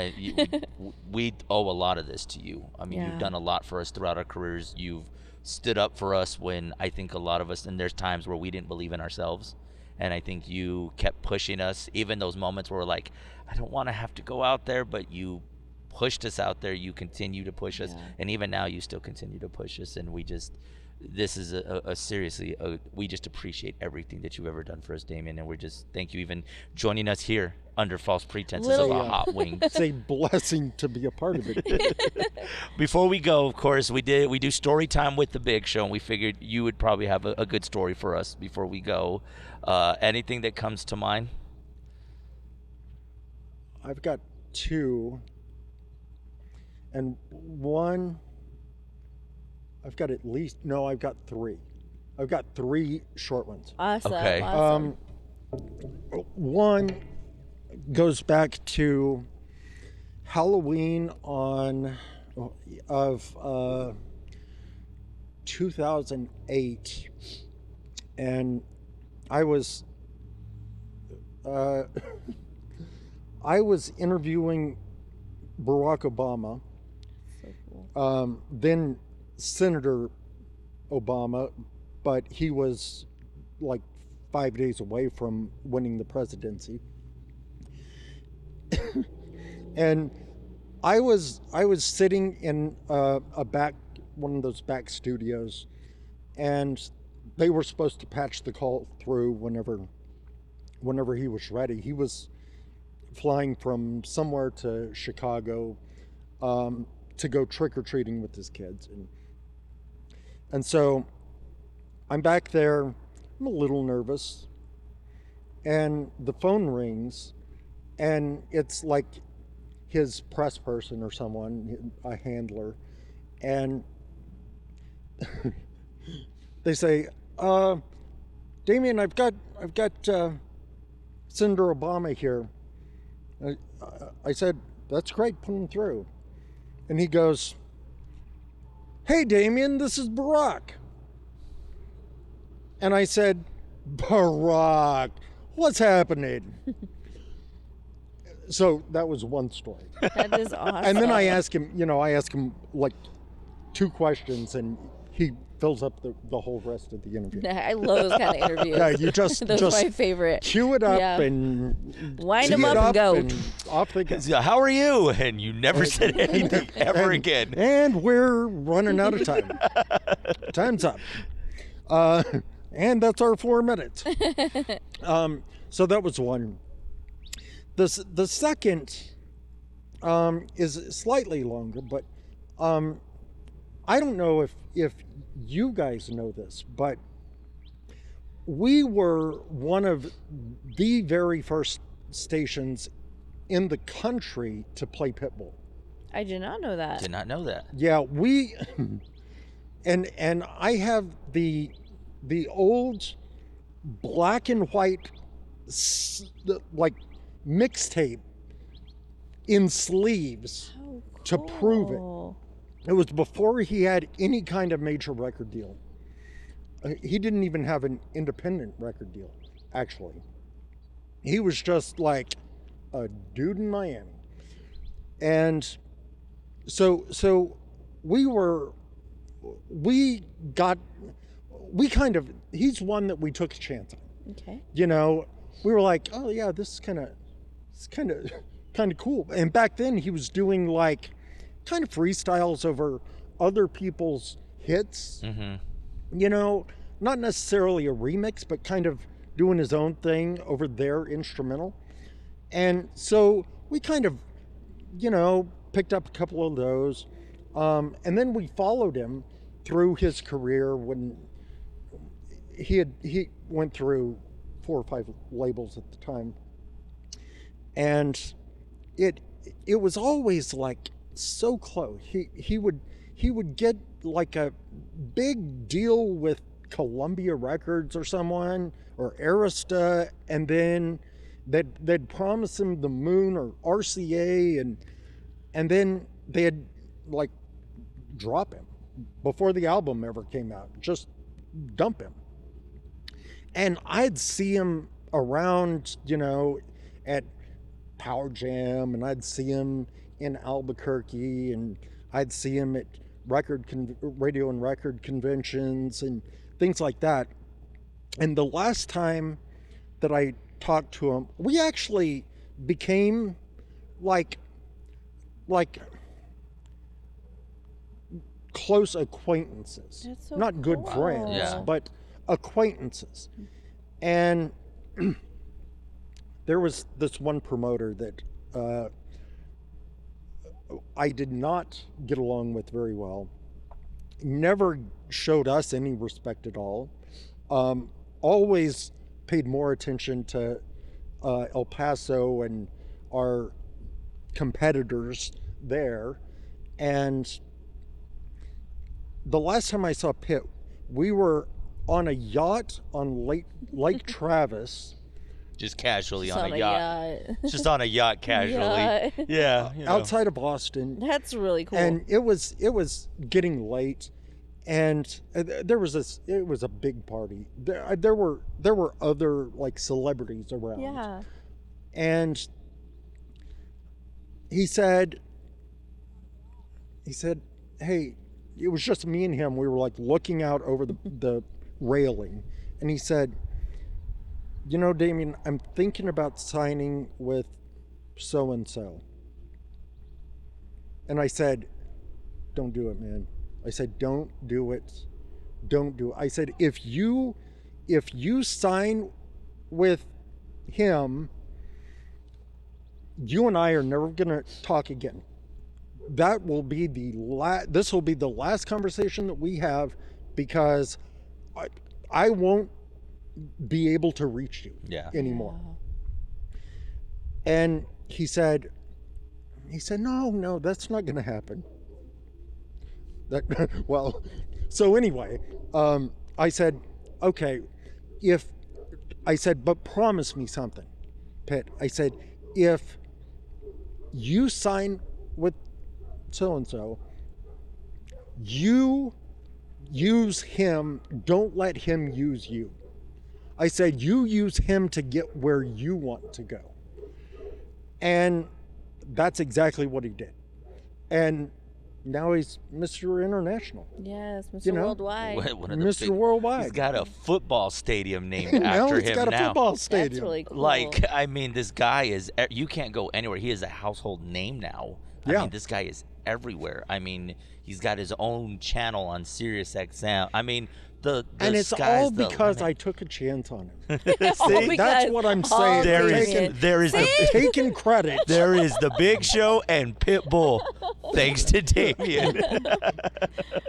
We owe a lot of this to you. I mean, Yeah. you've done a lot for us throughout our careers. You've stood up for us when I think a lot of us, and there's times where we didn't believe in ourselves. And I think you kept pushing us, even those moments where we're like, I don't want to have to go out there, but you pushed us out there. You continue to push us. And even now you still continue to push us. And this is we just appreciate everything that you've ever done for us, Damien. And we're just, thank you even joining us here under false pretenses of a hot wing. It's a blessing to be a part of it. Before we go, of course, we do story time with the Big Show, and we figured you would probably have a good story for us before we go. Anything that comes to mind? I've got two, and one. I've got three. I've got three short ones. Awesome. Okay. Awesome. One goes back to Halloween of 2008, and I was interviewing Barack Obama, So cool. then Senator Obama, but he was like 5 days away from winning the presidency. And I was sitting in one of those back studios, and they were supposed to patch the call through whenever he was ready. He was flying from somewhere to Chicago to go trick-or-treating with his kids, and so I'm back there. I'm a little nervous, and the phone rings, and it's like his press person or someone, a handler, and they say, Damien, I've got Senator Obama here. I said, that's great, put him through. And he goes, hey, Damien, this is Barack. And I said, Barack, what's happening? So that was one story. That is awesome. And then I ask him like two questions, and he fills up the whole rest of the interview. I love those kind of interviews. Yeah, you just Those are my favorite. cue it up Yeah. and Wind tee them it up and go. and off they go. So, how are you? And you never said anything ever again. And we're running out of time. Time's up. And that's our 4 minutes. So that was one. The second is slightly longer, but I don't know if you guys know this, but we were one of the very first stations in the country to play Pitbull. I did not know that. Did not know that. Yeah, we and I have the old black and white like mixtape in sleeves Oh, to prove it. cool. It was before he had any kind of major record deal. He didn't even have an independent record deal, actually. He was just like a dude in Miami. And so he's one that we took a chance on. Okay. You know, we were like, oh yeah, this is kind of cool. And back then he was doing like kind of freestyles over other people's hits. You know, not necessarily a remix, but kind of doing his own thing over their instrumental. And so we kind of, you know, picked up a couple of those. And then we followed him through his career when he went through 4 or 5 labels at the time. And it was always like so close. He would get like a big deal with Columbia Records or someone, or Arista, and then they'd promise him the moon or RCA, and then they'd like drop him before the album ever came out, just dump him. And I'd see him around, you know, at Power Jam, and I'd see him in Albuquerque, and I'd see him at radio and record conventions and things like that. And the last time that I talked to him, we actually became like close acquaintances. That's so not good cool. friends, Yeah. but acquaintances. And there was this one promoter that I did not get along with very well. Never showed us any respect at all. Always paid more attention to El Paso and our competitors there. And the last time I saw Pitt, we were on a yacht on Lake Travis. Just casually Just on a yacht. Just on a yacht casually. Yacht. Yeah. You know. Outside of Boston. That's really cool. And it was getting late, and it was a big party. There were other like celebrities around. yeah. And he said, hey, it was just me and him. We were like looking out over the railing, and he said, you know, Damien, I'm thinking about signing with so-and-so. And I said, don't do it, man. I said, don't do it. Don't do it. I said, if you sign with him, you and I are never going to talk again. That will be this will be the last conversation that we have, because I won't be able to reach you anymore. And he said, no, that's not going to happen. Well, so anyway, I said, okay, but promise me something, Pitt. I said, if you sign with so-and-so, you use him, don't let him use you. I said, you use him to get where you want to go. And that's exactly what he did. And now he's Mr. International. Yes, Mr. You know? Worldwide. One of the Mr. big- Worldwide. He's got a football stadium named now after he's him got a now. football That's stadium. really cool. Like, I mean, this guy is, you can't go anywhere. He is a household name now. I Yeah. mean, this guy is everywhere. I mean, he's got his own channel on Sirius XM. I mean, the and it's sky's all the because limit. I took a chance on him. See? That's what I'm saying. There Damien. is Taking credit. there is the Big Show and Pitbull, thanks to Damien.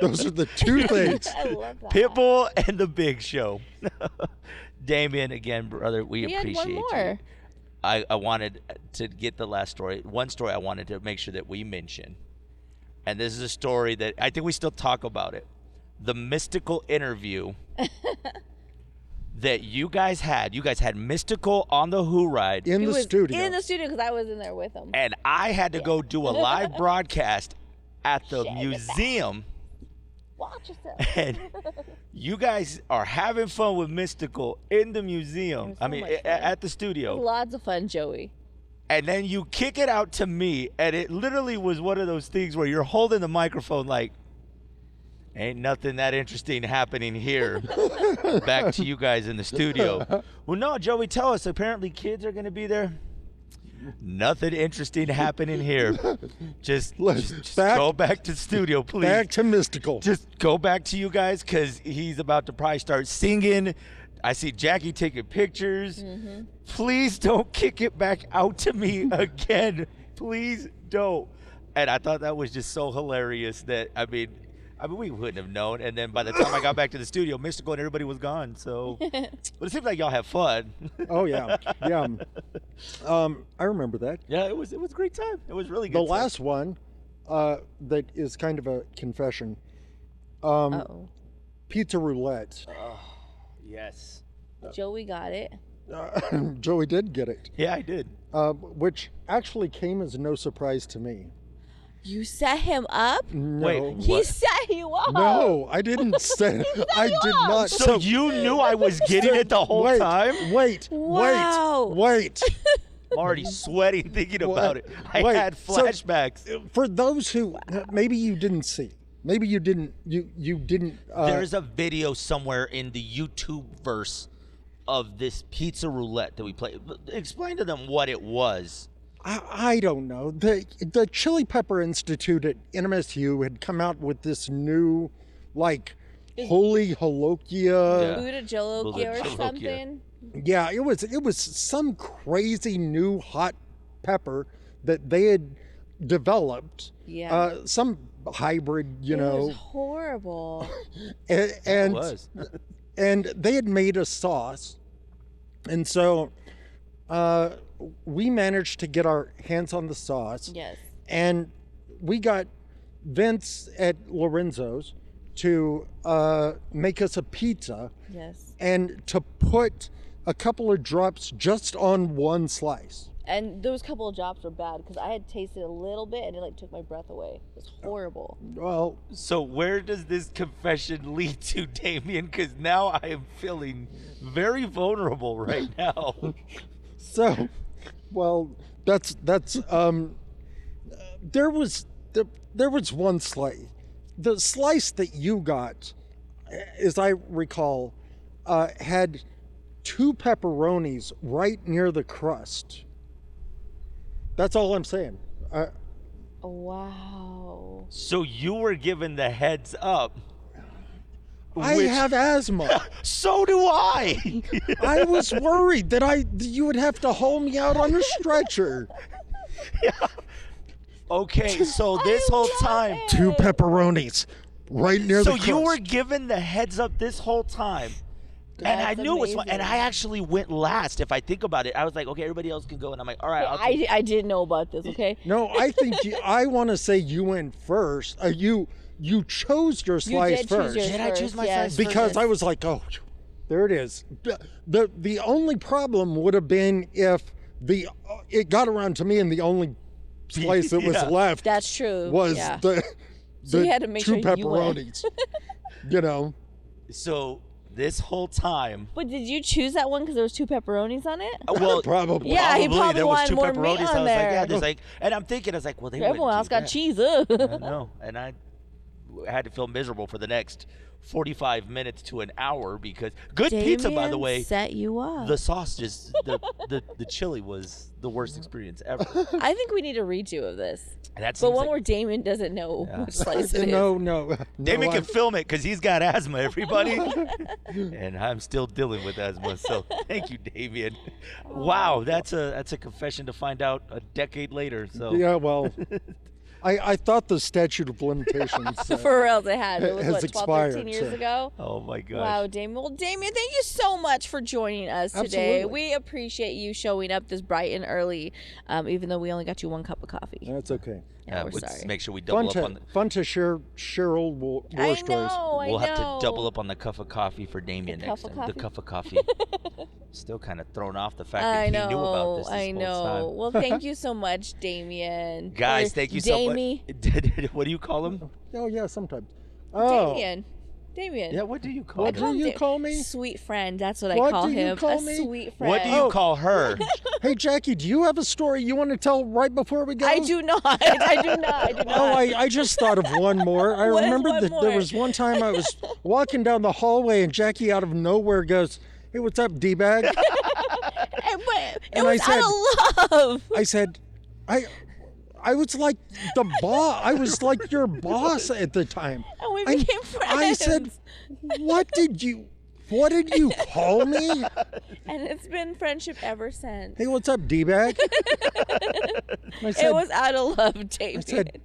Those are the two things. I love that. Pitbull and the Big Show. Damien, again, brother, we We had appreciate one more. you. I wanted to get the last story. One story I wanted to make sure that we mention. And this is a story that I think we still talk about it. The mystical interview that you guys had. You guys had Mystical on the Who Ride. In He the was studio. in the studio because I was in there with him. And I had to go do a live broadcast at the museum. Watch yourself. And you guys are having fun with Mystical in the museum. It was so much fun. at the It studio. was lots of fun, Joey. And then you kick it out to me, and it literally was one of those things where you're holding the microphone like, ain't nothing that interesting happening here. Back to you guys in the studio. Well, no, Joey, tell us. Apparently kids are going to be there. Nothing interesting happening here. Just go back to the studio, please. Back to mystical. Just go back to you guys, because he's about to probably start singing. I see Jackie taking pictures. Mm-hmm. Please don't kick it back out to me again. Please don't. And I thought that was just so hilarious that, I mean, we wouldn't have known. And then by the time I got back to the studio, Mystical and everybody was gone. So, but it seems like y'all have fun. Oh yeah, yeah. I remember that. Yeah, it was a great time. It was really good. The time. last one, that is kind of a confession. Pizza roulette. Yes. Joey got it. Joey did get it. Yeah, I did. Which actually came as no surprise to me. You set him up? No. Wait, He what? set you up. No, I didn't say. I did not. So you knew I was getting it the whole time? Wait, Wow. wait. I'm already sweating thinking about it. I Wait, had so- flashbacks. For those who maybe you didn't see, maybe you didn't. You didn't. There's a video somewhere in the YouTube verse of this pizza roulette that we played. Explain to them what it was. I don't know. The Chili Pepper Institute at NMSU had come out with this new, like, Holy Holokia. Buddha Jolokia or Jolokia. something. Yeah, it was some crazy new hot pepper that they had developed. Yeah. Some hybrid, you It know. was horrible. And It was. and they had made a sauce, and so we managed to get our hands on the sauce. Yes. And we got Vince at Lorenzo's to make us a pizza Yes. and to put a couple of drops just on one slice. And those couple of drops were bad because I had tasted a little bit and it like took my breath away. It was horrible. Well, So where does this confession lead to, Damien? Because now I am feeling very vulnerable right now. so, well, that's there was one slice. The slice that you got, as I recall, had 2 pepperonis right near the crust. That's all I'm saying. Wow. So you were given the heads up. I which- have asthma. So do I. I was worried that you would have to haul me out on a stretcher. Okay, so this whole time. 2 pepperonis right near So the crust. you were given the heads up this whole time. And I That's knew it was fun. And amazing. I actually went last. If I think about it, I was like, okay, everybody else can go. And I'm like, all right, I'll take I didn't know about this, okay? No, I think I want to say you went first. You chose your slice did choose first. yours Did I choose first, my yes. slice Because I was like, oh, there it is. The only problem would have been if it got around to me and the only slice that was Yeah. left That's true. was yeah. the you had to make 2 sure you went. pepperonis. You know. So this whole time. But did you choose that one because there was 2 pepperonis on it? Well, Probably. Yeah, he probably there was wanted 2 more meat pepperonis. on I was there. like, yeah, there's like, and I'm thinking, I was like, well, they Everyone wouldn't else do got that. cheese. I know, and I had to feel miserable for the next 45 minutes to an hour because good pizza, by the Damien way. set you up. The sauce just the chili was the worst experience ever. I think we need a redo of this. And that But seems one like, where Damien doesn't know Yeah. which slice it is. No. Damien can I'm- film it because he's got asthma, everybody. And I'm still dealing with asthma, so thank you, Damien. Wow, that's a confession to find out a decade later. So Yeah, well, I thought the statute of limitations. For real, they had. It was has what, 12, expired, 13 years so- ago? oh my gosh. Wow, Damien. Well, Damien, thank you so much for joining us today. Absolutely. We appreciate you showing up this bright and early, even though we only got you 1 cup of coffee. That's okay. Yeah, we're let's sorry. make sure we double up on the. Fun to share old war I stories. know, We'll I have know. to double up on the cup of coffee for Damien The next cup of time. The coffee? cup of coffee. Still kind of thrown off the fact that I he know, knew about this I whole know. time. Well, thank you so much, Damien. Guys, Or thank you so Damie. much. What do you call him? Oh yeah, sometimes. Oh, Damien. Damien. Yeah, what do you call What her? do you call me? Sweet friend. That's what I What call do you him. call a me? sweet friend. What do you call her? Hey, Jackie, do you have a story you want to tell right before we go? I do not. I do not. I do not. Oh, I just thought of one more. I What is remember one that there more? was one time I was walking down the hallway and Jackie out of nowhere goes, "Hey, what's up, D-bag?" But it And I was said- out of love. I said, I was like the boss. I was like your boss at the time. And we I- became friends. I said, what did you call me? And it's been friendship ever since. Hey, what's up, D-bag? I said, It was out of love, Damien. I said,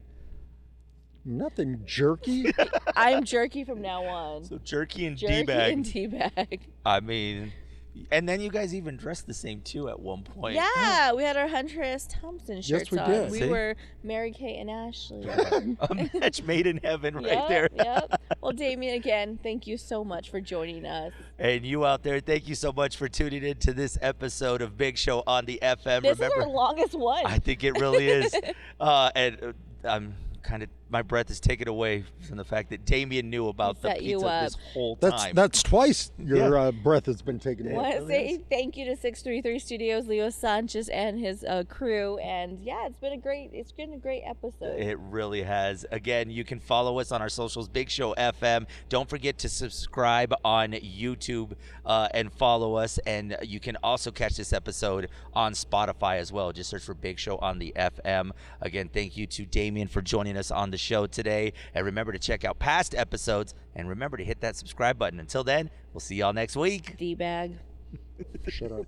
nothing, jerky. I'm jerky from now on. So jerky and Jerky D-bag. and D-bag. I mean, and then you guys even dressed the same too at one point. Yeah, we had our Hunter S. Thompson shirts we on. did. We See? were Mary Kate and Ashley. A match made in heaven right Yep, there. Yep. Well, Damien, again, thank you so much for joining us. And you out there, thank you so much for tuning in to this episode of Big Show on the FM. This Remember, is our longest one. I think it really is. I'm kind of, my breath is taken away from the fact that Damien knew about the set you pizza up. this whole That's time. that's twice your breath has been taken I away. want to say thank you to 633 Studios, Leo Sanchez and his crew, and yeah, it's been a great episode. It really has. Again, you can follow us on our socials, Big Show FM. Don't forget to subscribe on YouTube and follow us. And you can also catch this episode on Spotify as well. Just search for Big Show on the FM. Again, thank you to Damien for joining us on the show today. And remember to check out past episodes. And remember to hit that subscribe button. Until then, we'll see y'all next week. D-bag. Shut up.